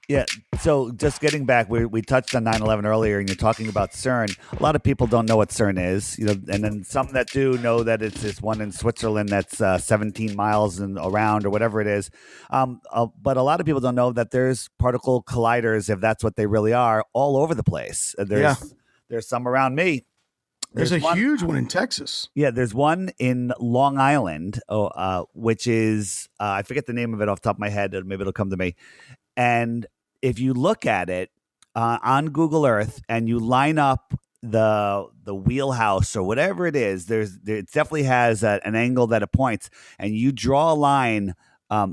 Yeah, so just getting back, we touched on 9/11 earlier, and you're talking about CERN. A lot of people don't know what CERN is, and then some that do know that it's this one in Switzerland that's 17 miles and around or whatever it is. But a lot of people don't know that there's particle colliders, if that's what they really are, all over the place. There's some around me. There's a huge one in Texas. Yeah, there's one in Long Island, which is, I forget the name of it off the top of my head. Maybe it'll come to me. And if you look at it on Google Earth and you line up the wheelhouse or whatever it is, it definitely has an angle that it points. And you draw a line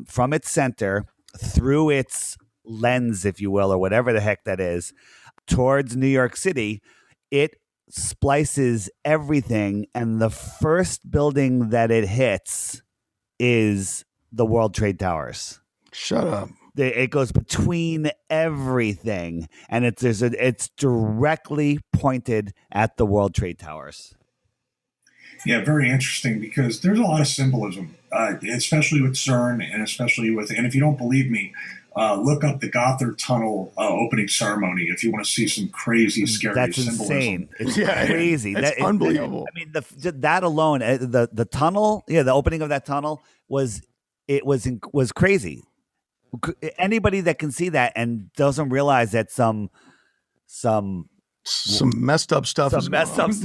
from its center through its lens, if you will, or whatever the heck that is, towards New York City. It splices everything, and the first building that it hits is the World Trade Towers. Shut up. It goes between everything, and it's directly pointed at the World Trade Towers. Yeah, very interesting, because there's a lot of symbolism, especially with CERN, and if you don't believe me, look up the Gotthard Tunnel opening ceremony if you want to see some crazy, scary That's symbolism. Insane. It's crazy. That's unbelievable. I mean, that alone, the tunnel, the opening of that tunnel was crazy. Anybody that can see that and doesn't realize that some messed up stuff is going on. I was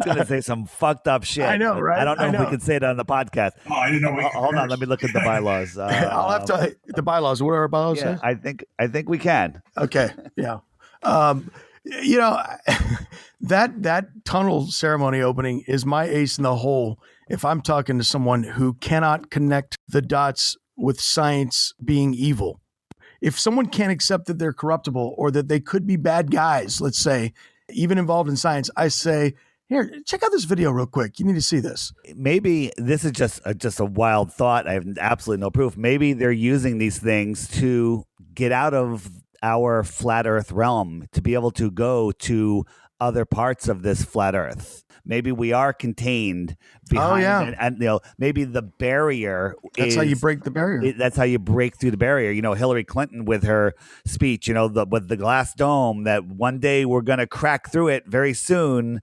going to say some fucked up shit. I know, right? I don't know if we can say that on the podcast. Oh, I didn't know. Hold on, let me look at the bylaws. I'll have to the bylaws. What are our bylaws? Yeah, I think we can. Okay. Yeah. That tunnel ceremony opening is my ace in the hole if I'm talking to someone who cannot connect the dots with science being evil. If someone can't accept that they're corruptible or that they could be bad guys, let's say, even involved in science, I say, here, check out this video real quick. You need to see this. Maybe this is just a wild thought. I have absolutely no proof. Maybe they're using these things to get out of our flat Earth realm, to be able to go to other parts of this flat Earth. Maybe we are contained behind and maybe the barrier That's how you break the barrier. That's how you break through the barrier. Hillary Clinton with her speech, with the glass dome, that one day we're going to crack through it very soon.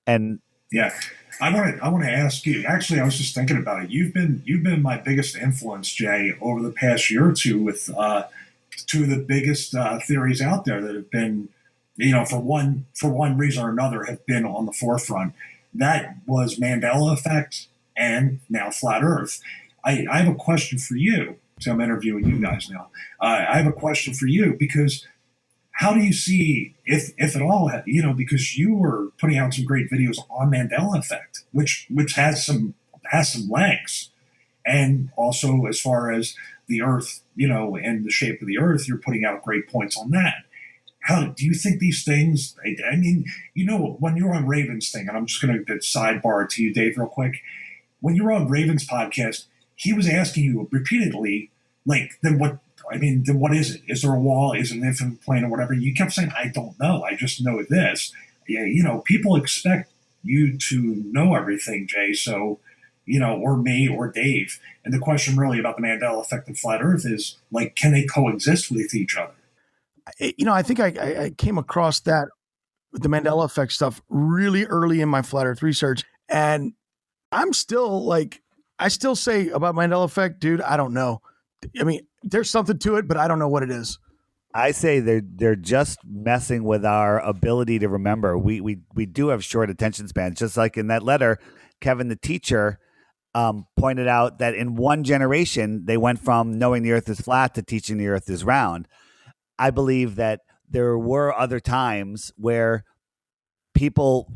And yeah, I want to ask you. Actually, I was just thinking about it. You've been my biggest influence, Jay, over the past year or two with two of the biggest theories out there that have been, for one reason or another, have been on the forefront. That was Mandela effect and now flat Earth. I have a question for you. So I'm interviewing you guys now. I have a question for you, because how do you see, if at all, because you were putting out some great videos on Mandela effect, which has some legs, and also as far as the Earth, and the shape of the Earth, you're putting out great points on that. How do you think these things? I mean, when you're on Raven's thing, and I'm just going to sidebar to you, Dave, real quick. When you were on Raven's podcast, he was asking you repeatedly like, then what? I mean, then what is it? Is there a wall? Is it an infinite plane or whatever? You kept saying, I don't know. I just know this. Yeah, people expect you to know everything, Jay. So, or me or Dave. And the question really about the Mandela effect and flat Earth is, like, can they coexist with each other? I think I came across that with the Mandela effect stuff really early in my flat Earth research. And I'm still I still say about Mandela effect, dude, I don't know. I mean, there's something to it, but I don't know what it is. I say they're just messing with our ability to remember. We do have short attention spans, just like in that letter, Kevin, the teacher, pointed out that in one generation they went from knowing the Earth is flat to teaching the Earth is round. I believe that there were other times where people,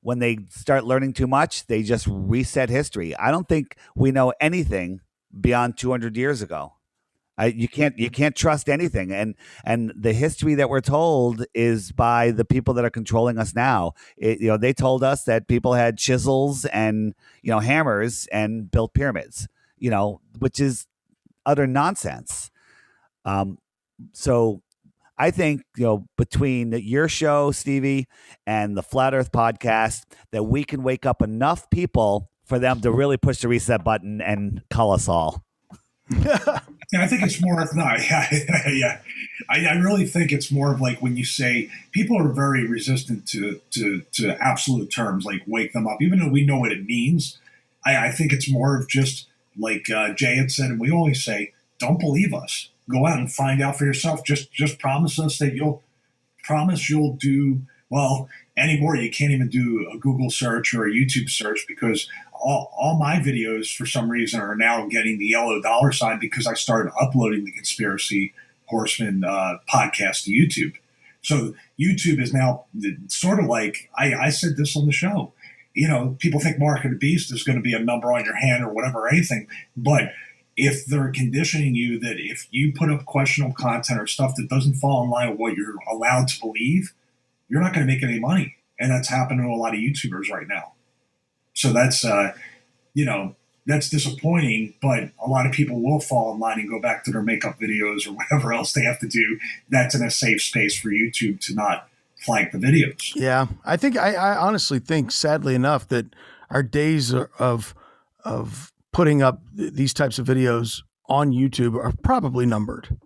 when they start learning too much, they just reset history. I don't think we know anything beyond 200 years ago. You can't trust anything, and the history that we're told is by the people that are controlling us now. They told us that people had chisels and hammers and built pyramids, which is utter nonsense. So I think between your show, Stevie, and the Flat Earth podcast, that we can wake up enough people for them to really push the reset button and call us all. Yeah, I think it's more of not. Yeah. I really think it's more of like when you say people are very resistant to absolute terms like wake them up, even though we know what it means. I think it's more of just like Jay had said, and we always say, don't believe us. Go out and find out for yourself. Just promise us that you'll do well. Anymore, you can't even do a Google search or a YouTube search because all my videos, for some reason, are now getting the yellow dollar sign because I started uploading the Conspiracy Horseman podcast to YouTube. So YouTube is now sort of like, I said this on the show, people think Mark of the Beast is going to be a number on your hand or whatever, or anything. But if they're conditioning you that if you put up questionable content or stuff that doesn't fall in line with what you're allowed to believe, you're not going to make any money. And that's happening to a lot of YouTubers right now. So that's, that's disappointing, but a lot of people will fall in line and go back to their makeup videos or whatever else they have to do. That's in a safe space for YouTube to not flag the videos. Yeah. I honestly think, sadly enough, that our days of putting up these types of videos on YouTube are probably numbered.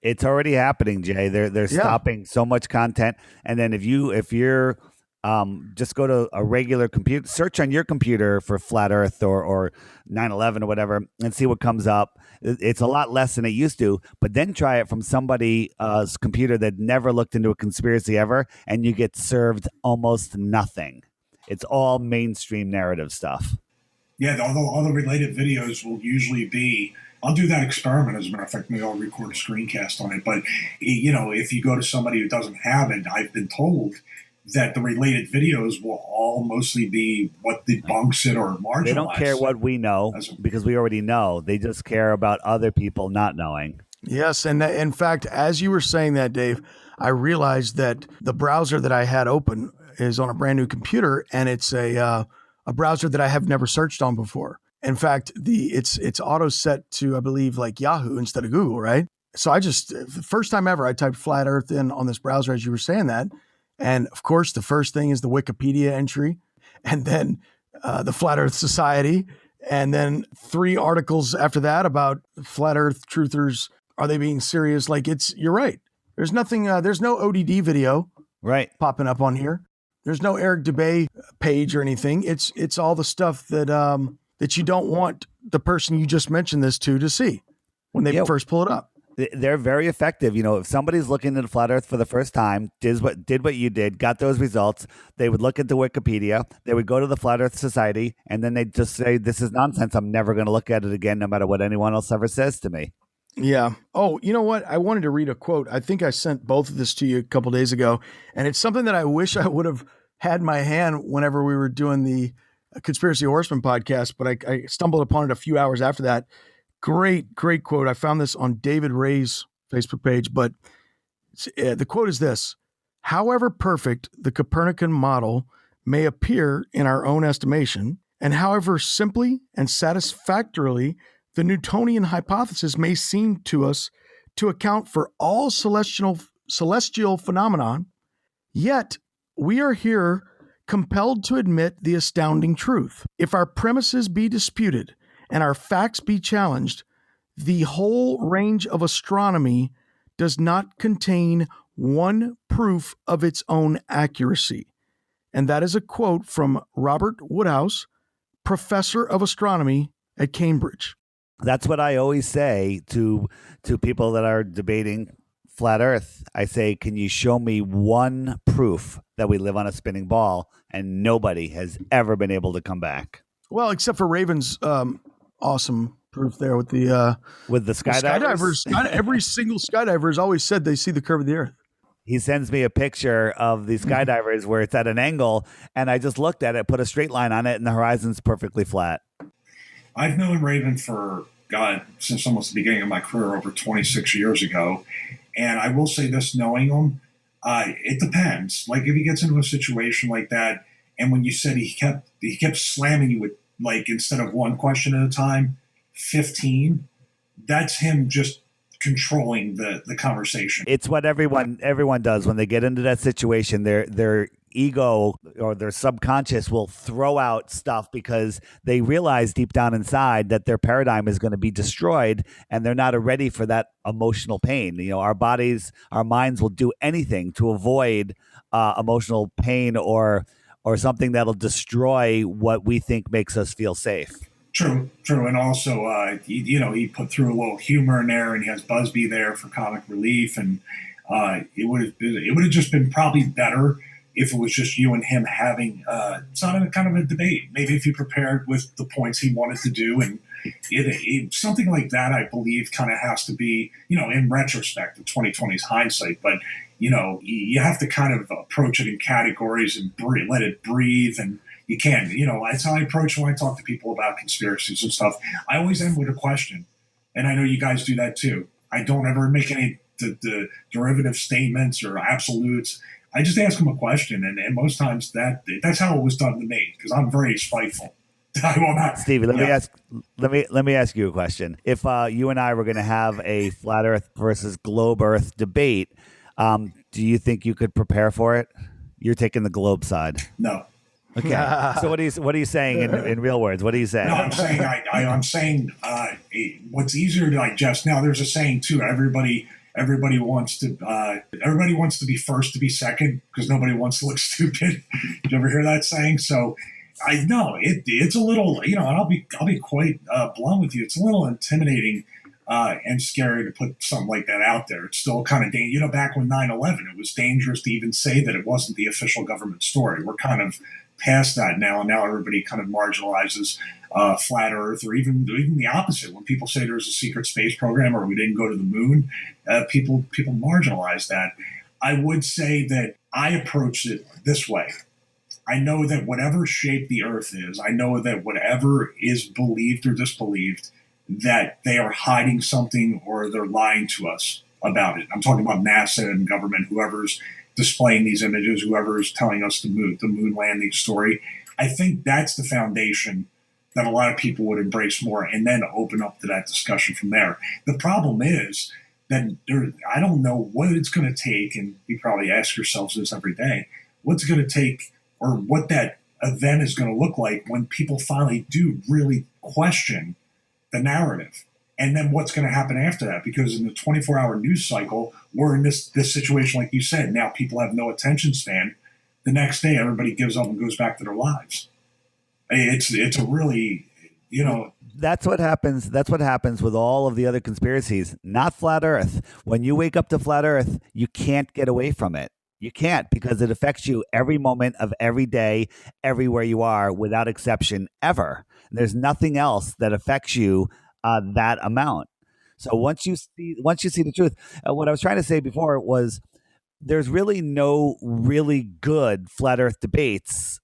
It's already happening, Jay. They're stopping so much content. And then if you're just go to a regular computer, search on your computer for Flat Earth or 9/11 or whatever, and see what comes up. It's a lot less than it used to, but then try it from somebody's computer that never looked into a conspiracy ever, and you get served almost nothing. It's all mainstream narrative stuff. Yeah, all the related videos will usually be, I'll do that experiment, as a matter of fact, maybe I'll record a screencast on it, but, if you go to somebody who doesn't have it, I've been told that the related videos will all mostly be what debunks it or marginalizes. They don't care what we know because we already know. They just care about other people not knowing. Yes, and in fact, as you were saying that, Dave, I realized that the browser that I had open is on a brand new computer, and it's a browser that I have never searched on before. In fact, it's auto set to, I believe, like Yahoo instead of Google, right? So the first time ever, I typed Flat Earth in on this browser as you were saying that. And of course, the first thing is the Wikipedia entry, and then the Flat Earth Society, and then 3 articles after that about Flat Earth truthers. Are they being serious? You're right. There's nothing, there's no ODD video popping up on here. There's no Eric Dubay page or anything. It's all the stuff that you don't want the person you just mentioned this to see when they first pull it up. They're very effective. If somebody's looking at Flat Earth for the first time, did what you did, got those results, they would look at the Wikipedia, they would go to the Flat Earth Society, and then they'd just say, this is nonsense. I'm never going to look at it again, no matter what anyone else ever says to me. Yeah. Oh, you know what? I wanted to read a quote. I think I sent both of this to you a couple days ago, and it's something that I wish I would have had in my hand whenever we were doing the Conspiracy Horseman podcast, but I stumbled upon it a few hours after that. Great quote. I found this on David Ray's Facebook page, but the quote is this: however perfect the Copernican model may appear in our own estimation, and however simply and satisfactorily The Newtonian hypothesis may seem to us to account for all celestial phenomenon, yet we are here compelled to admit the astounding truth. If our premises be disputed and our facts be challenged, the whole range of astronomy does not contain one proof of its own accuracy. And that is a quote from Robert Woodhouse, professor of astronomy at Cambridge. That's what I always say to people that are debating flat Earth. I say, can you show me one proof that we live on a spinning ball? And nobody has ever been able to come back. Well, except for Raven's awesome proof there with the skydivers. Every single skydiver has always said they see the curve of the Earth. He sends me a picture of the skydivers where it's at an angle, and I just looked at it, put a straight line on it, and the horizon's perfectly flat. I've known Raven for, God, since almost the beginning of my career over 26 years ago. And I will say this, knowing him, it depends. Like if he gets into a situation like that, and when you said he kept slamming you with, like, instead of one question at a time, 15, that's him just controlling the conversation. It's what everyone does when they get into that situation. Their ego or their subconscious will throw out stuff because they realize deep down inside that their paradigm is going to be destroyed, and they're not ready for that emotional pain. You know, our minds will do anything to avoid emotional pain or something that'll destroy what we think makes us feel safe. True. And also, he put through a little humor in there, and he has Busby there for comic relief. And it would have just been probably better if it was just you and him having kind of a debate. Maybe if he prepared with the points he wanted to do, and something like that, I believe, kind of has to be, in retrospect, in 2020's hindsight. But you have to kind of approach it in categories and let it breathe. And you can, that's how I approach when I talk to people about conspiracies and stuff. I always end with a question, and I know you guys do that too. I don't ever make any the derivative statements or absolutes. I just ask them a question, and most times that's how it was done to me, because I'm very spiteful. I will not. Stevie, let me ask you a question. If you and I were going to have a flat Earth versus globe Earth debate, do you think you could prepare for it? You're taking the globe side. No. Okay. So what are you saying in real words? What are you saying? No, I'm saying what's easier to digest. Now, there's a saying too. Everybody wants to be first to be second, because nobody wants to look stupid. Did you ever hear that saying? So I know it's a little, and I'll be quite blunt with you. It's a little intimidating and scary to put something like that out there. It's still kind of dangerous. Back when 9/11, it was dangerous to even say that it wasn't the official government story. We're kind of past that now, and now everybody kind of marginalizes flat Earth, or even the opposite. When people say there's a secret space program or we didn't go to the moon, people marginalize that. I would say that I approach it this way. I know that whatever shape the Earth is, I know that whatever is believed or disbelieved, that they are hiding something or they're lying to us about it. I'm talking about NASA and government, whoever's displaying these images, whoever is telling us the moon landing story. I think that's the foundation that a lot of people would embrace more, and then open up to that discussion from there. The problem is that I don't know what it's going to take, and you probably ask yourselves this every day, what's going to take, or what that event is going to look like when people finally do really question the narrative. And then what's going to happen after that? Because in the 24-hour news cycle, we're in this situation, like you said. Now people have no attention span. The next day, everybody gives up and goes back to their lives. It's a really, That's what happens. That's what happens with all of the other conspiracies. Not flat Earth. When you wake up to flat Earth, you can't get away from it. You can't, because it affects you every moment of every day, everywhere you are, without exception, ever. There's nothing else that affects you that amount. So once you see the truth, what I was trying to say before was there's really no really good flat Earth debates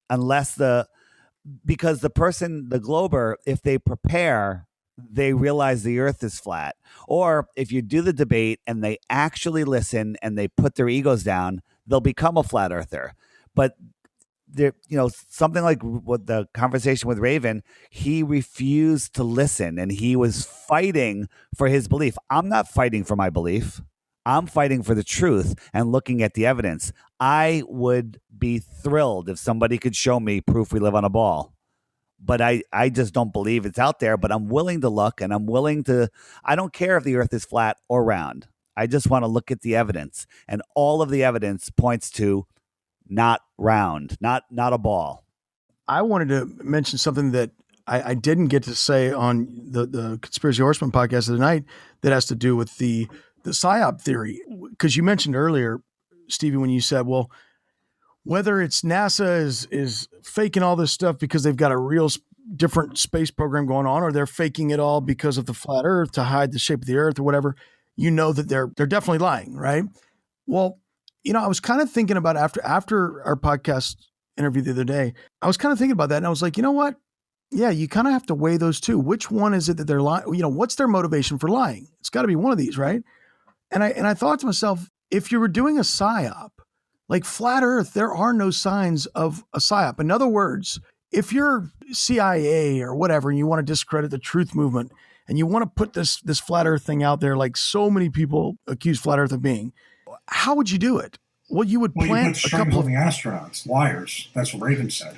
because the glober, if they prepare, they realize the Earth is flat. Or if you do the debate and they actually listen and they put their egos down, they'll become a flat earther. But there, something like what the conversation with Raven, he refused to listen and he was fighting for his belief. I'm not fighting for my belief. I'm fighting for the truth and looking at the evidence. I would be thrilled if somebody could show me proof we live on a ball. But I just don't believe it's out there. But I'm willing to look, and I don't care if the earth is flat or round. I just want to look at the evidence. And all of the evidence points to not round, not a ball. I wanted to mention something that I didn't get to say on the Conspiracy Horseman podcast of the night that has to do with the PSYOP theory. Because you mentioned earlier, Stevie, when you said, well, whether it's NASA is faking all this stuff because they've got a real different space program going on, or they're faking it all because of the flat Earth to hide the shape of the Earth or whatever, that they're definitely lying, right? Well, I was kind of thinking about after our podcast interview the other day, I was kind of thinking about that, and I was like, you know what? Yeah, you kind of have to weigh those two. Which one is it that they're lying? What's their motivation for lying? It's got to be one of these, right? And I thought to myself, if you were doing a PSYOP, like flat Earth, there are no signs of a PSYOP. In other words, if you're CIA or whatever, and you want to discredit the truth movement, and you want to put this flat Earth thing out there, like so many people accuse flat Earth of being, how would you do it? Well, you would plant a couple of the astronauts, liars. That's what Raven said.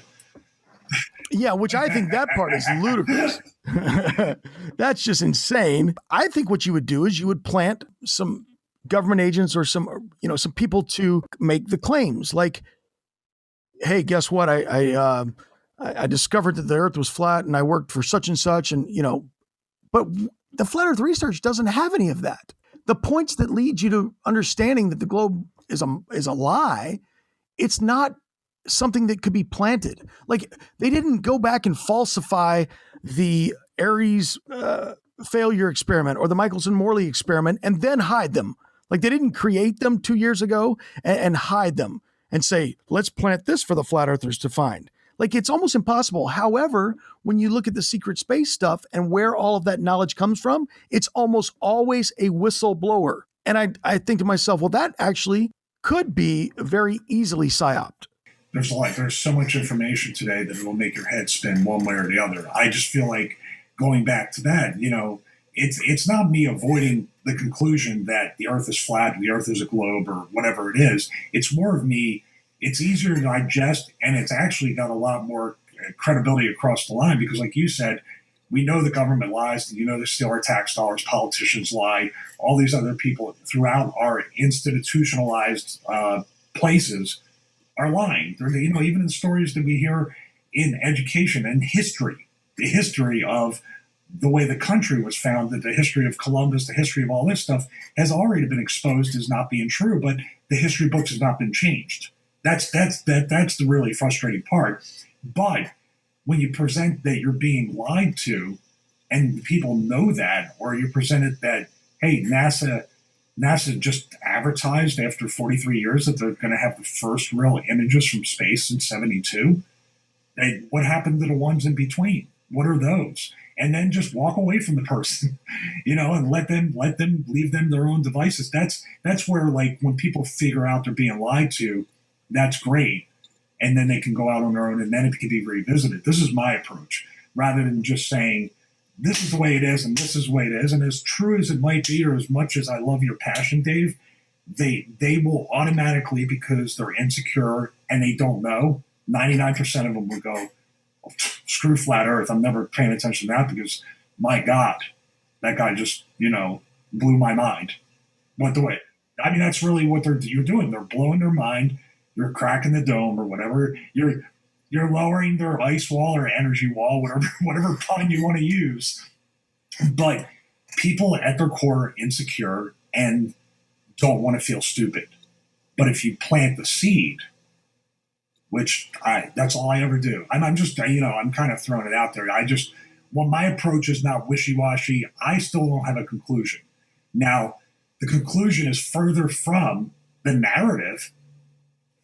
Yeah, which I think that part is ludicrous. That's just insane. I think what you would do is you would plant some government agents or some people to make the claims, like, hey, guess what? I discovered that the Earth was flat, and I worked for such and such, and but the flat Earth research doesn't have any of that. The points that lead you to understanding that the globe is a lie, it's not something that could be planted. Like, they didn't go back and falsify the Ares failure experiment or the Michelson-Morley experiment and then hide them. Like, they didn't create them 2 years ago and hide them and say, let's plant this for the flat earthers to find. Like, it's almost impossible. However, when you look at the secret space stuff and where all of that knowledge comes from, it's almost always a whistleblower. And I think to myself, well, that actually could be very easily psyoped. There's so much information today that will make your head spin one way or the other. I just feel like going back to that, it's not me avoiding the conclusion that the Earth is flat, the Earth is a globe, or whatever it is. It's more of me. It's easier to digest, and it's actually got a lot more credibility across the line because, like you said, we know the government lies. They steal our tax dollars. Politicians lie. All these other people throughout our institutionalized places are lying. Even in the stories that we hear in education and history, the history of the way the country was founded, the history of Columbus, the history of all this stuff has already been exposed as not being true, but the history books has not been changed. That's the really frustrating part. But when you present that you're being lied to and people know that, or you present it that, hey, NASA just advertised after 43 years that they're going to have the first real images from space in 72. What happened to the ones in between? What are those? And then just walk away from the person, and let them leave them their own devices. That's where, like, when people figure out they're being lied to, that's great. And then they can go out on their own, and then it can be revisited. This is my approach, rather than just saying, this is the way it is, and this is the way it is. And as true as it might be, or as much as I love your passion, Dave, they will automatically, because they're insecure and they don't know, 99% of them will go, oh, screw flat Earth. I'm never paying attention to that because, my God, that guy just, blew my mind. That's really what you're doing. They're blowing their mind. You're cracking the dome or whatever. You're lowering their ice wall or energy wall, whatever pun you want to use. But people at their core are insecure and don't want to feel stupid. But if you plant the seed, which that's all I ever do. I'm just, I'm kind of throwing it out there. My approach is not wishy-washy. I still don't have a conclusion. Now, the conclusion is further from the narrative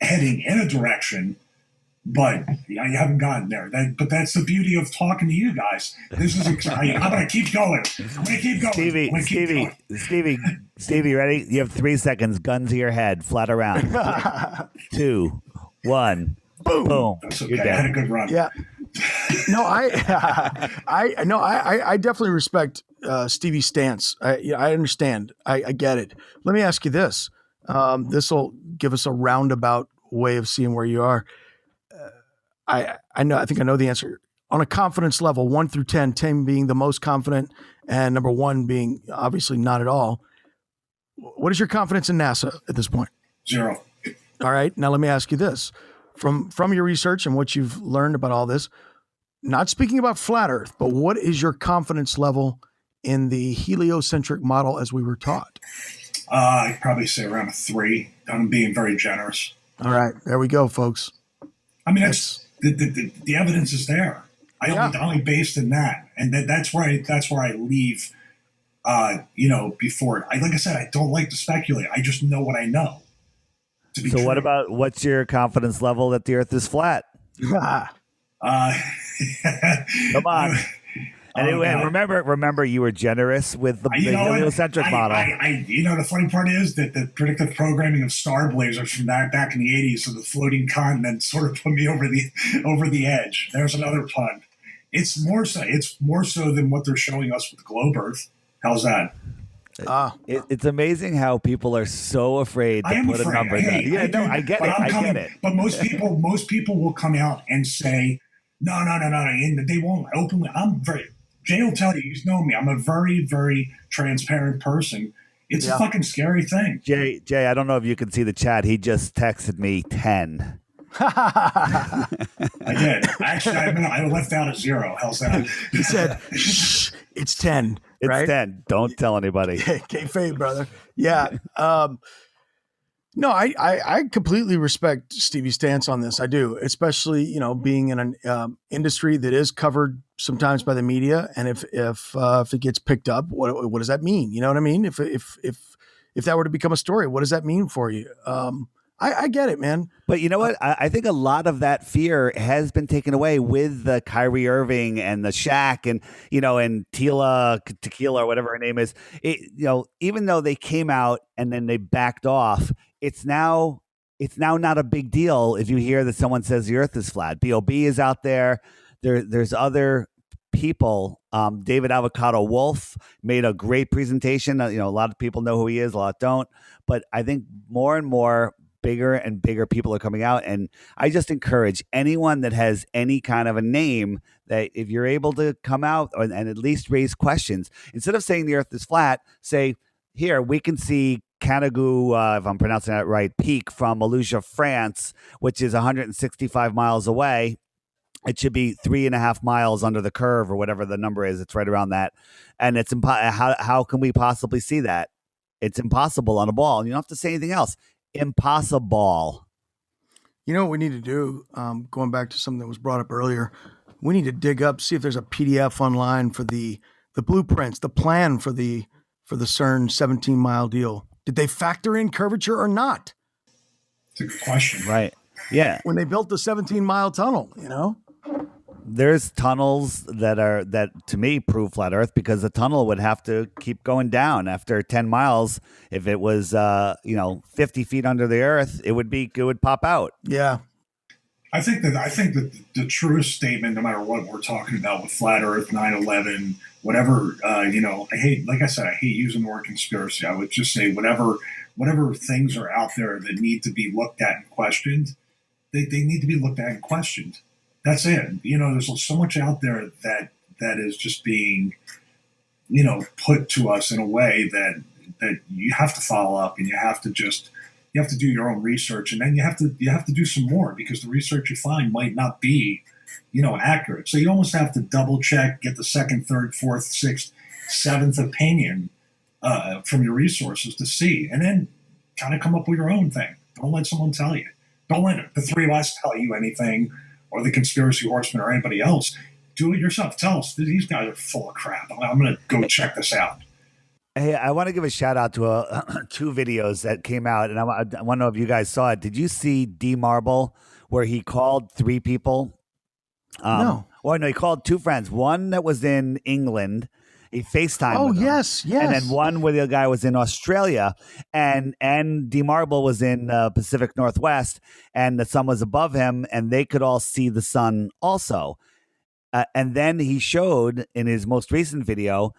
heading in a direction, but you haven't gotten there. But that's the beauty of talking to you guys. This is exciting. I'm going to keep going. Stevie, ready? You have 3 seconds. Gun to your head. Flat around. 2, 1. Boom. Boom. That's You're okay. I had a dead. good run. Yeah. No, I definitely respect Stevie's stance. I understand. I get it. Let me ask you this. This will give us a roundabout way of seeing where you are. I think I know the answer. On a confidence level, 1 through 10, 10 being the most confident and number 1 being obviously not at all. What is your confidence in NASA at this point? 0. All right. Now let me ask you this. From your research and what you've learned about all this, not speaking about flat Earth, but what is your confidence level in the heliocentric model as we were taught? I'd probably say around a 3. I'm being very generous. All right. There we go, folks. I mean, that's the evidence is there. I only based in that, and that's where I leave. Before it. Like I said, I don't like to speculate. I just know what I know. So what's your confidence level that the Earth is flat? Come on. Anyway, remember, you were generous with the heliocentric model. The funny part is that the predictive programming of star blazers from back in the 80s of the floating continent sort of put me over the edge. There's another pun. It's more so than what they're showing us with Globe Earth. How's that? It's amazing how people are so afraid to put a number down. I get it. But most people will come out and say, no, and they won't openly. Jay will tell you, he's known me. I'm a very, very transparent person. It's a fucking scary thing. Jay, I don't know if you can see the chat. He just texted me 10. I did. Actually, I left out a 0. How's that? He said, shh, it's 10. It's right? 10. Don't tell anybody. Kayfabe, brother. Yeah. No, I completely respect Stevie's stance on this. I do, especially, being in an industry that is covered sometimes by the media. And if it gets picked up, what does that mean? You know what I mean? If that were to become a story, what does that mean for you? I get it, man. But you know what? I think a lot of that fear has been taken away with the Kyrie Irving and the Shaq and, and Tequila or whatever her name is. Even though they came out and then they backed off, it's now not a big deal if you hear that someone says the Earth is flat. B.O.B. is out there. There's other people. David Avocado Wolf made a great presentation. A lot of people know who he is, a lot don't. But I think more and more bigger and bigger people are coming out. And I just encourage anyone that has any kind of a name that if you're able to come out and at least raise questions, instead of saying the Earth is flat, say, here, we can see Canigou, if I'm pronouncing that right, Peak from Malousia, France, which is 165 miles away. It should be 3.5 miles under the curve or whatever the number is. It's right around that. And it's how can we possibly see that? It's impossible on a ball. And you don't have to say anything else. Impossible. You know what we need to do, going back to something that was brought up earlier, we need to dig up, see if there's a PDF online for the blueprints, the plan for the CERN 17-mile deal. Did they factor in curvature or not? It's a good question. Right. Yeah. When they built the 17-mile tunnel, There's tunnels that to me prove flat Earth because the tunnel would have to keep going down after 10 miles. If it was 50 feet under the Earth, it would pop out. Yeah. I think that the truest statement, no matter what we're talking about with flat Earth, 9/11, whatever, I hate using the word conspiracy. I would just say whatever things are out there that need to be looked at and questioned, they need to be looked at and questioned. That's it. There's so much out there that is just being, put to us in a way that you have to follow up and you have to do your own research, and then you have to do some more because the research you find might not be, accurate. So you almost have to double check, get the second, third, fourth, sixth, seventh opinion from your resources to see, and then kind of come up with your own thing. Don't let someone tell you. Don't let the three of us tell you anything, or the conspiracy horseman or anybody else. Do it yourself. Tell us, these guys are full of crap. I'm going to go check this out. Hey, I want to give a shout out to two videos that came out, and I want to know if you guys saw it. Did you see D Marble, where he called 3 people? No. Well, no, he called 2 friends. One that was in England. He FaceTimed. Oh with him. yes, yes. And then one where the guy was in Australia, and D Marble was in Pacific Northwest, and the sun was above him, and they could all see the sun also. And then he showed in his most recent video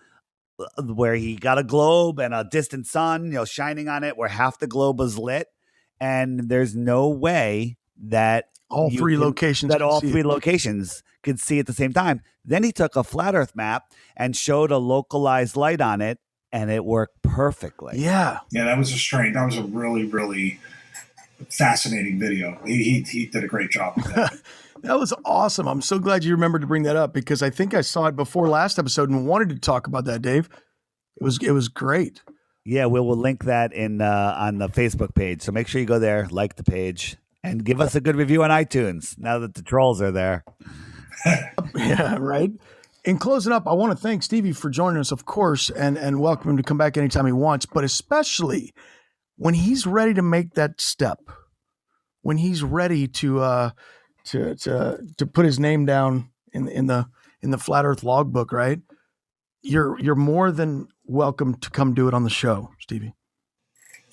where he got a globe and a distant sun, shining on it, where half the globe was lit, and there's no way that all three locations could see at the same time. Then he took a flat Earth map and showed a localized light on it, and it worked perfectly. Yeah. Yeah, that was a really, really fascinating video. He did a great job with that. That was awesome. I'm so glad you remembered to bring that up because I think I saw it before last episode and wanted to talk about that, Dave. It was great. Yeah, we'll link that in on the Facebook page. So make sure you go there, like the page, and give us a good review on iTunes now that the trolls are there. Yeah, right. In closing up, I want to thank Stevie for joining us, of course, and welcome him to come back anytime he wants, but especially when he's ready to make that step, when he's ready to put his name down in the Flat Earth logbook, right? You're more than welcome to come do it on the show, Stevie.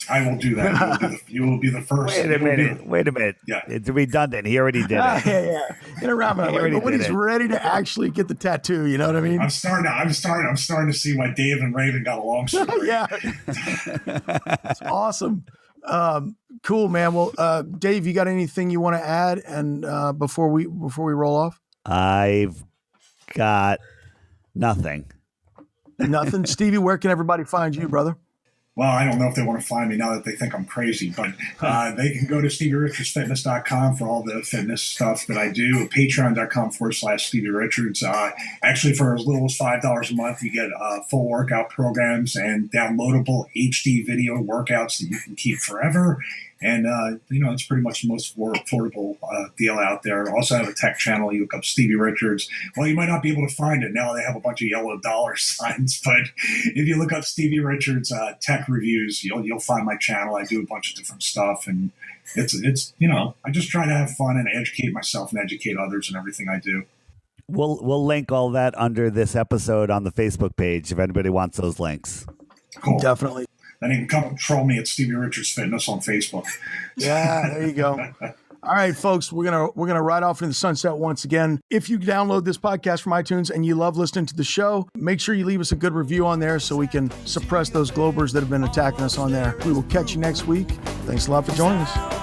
I will do that. You will be the first. Wait a minute. Yeah. It's redundant. He already did it. Yeah. In a roundabout way. But when he's ready to actually get the tattoo, you know what I mean? I'm starting to see why Dave and Raven got along so great. Yeah. It's awesome. Cool, man. Well, Dave, you got anything you want to add? And before we roll off, I've got nothing. Nothing. Stevie, where can everybody find you, brother? Well, I don't know if they want to find me now that they think I'm crazy, but they can go to StevieRichardsFitness.com for all the fitness stuff that I do. Patreon.com/Stevie Richards. Actually, for as little as $5 a month, you get full workout programs and downloadable HD video workouts that you can keep forever. And, it's pretty much the most affordable deal out there. I also have a tech channel. You look up Stevie Richards. Well, you might not be able to find it. Now they have a bunch of yellow dollar signs. But if you look up Stevie Richards tech reviews, you'll find my channel. I do a bunch of different stuff. And it's I just try to have fun and educate myself and educate others in everything I do. We'll link all that under this episode on the Facebook page if anybody wants those links. Cool. Definitely. Then you can come troll me at Stevie Richards Fitness on Facebook. Yeah, there you go. All right, folks, we're gonna ride off into the sunset once again. If you download this podcast from iTunes and you love listening to the show, make sure you leave us a good review on there so we can suppress those Globers that have been attacking us on there. We will catch you next week. Thanks a lot for joining us.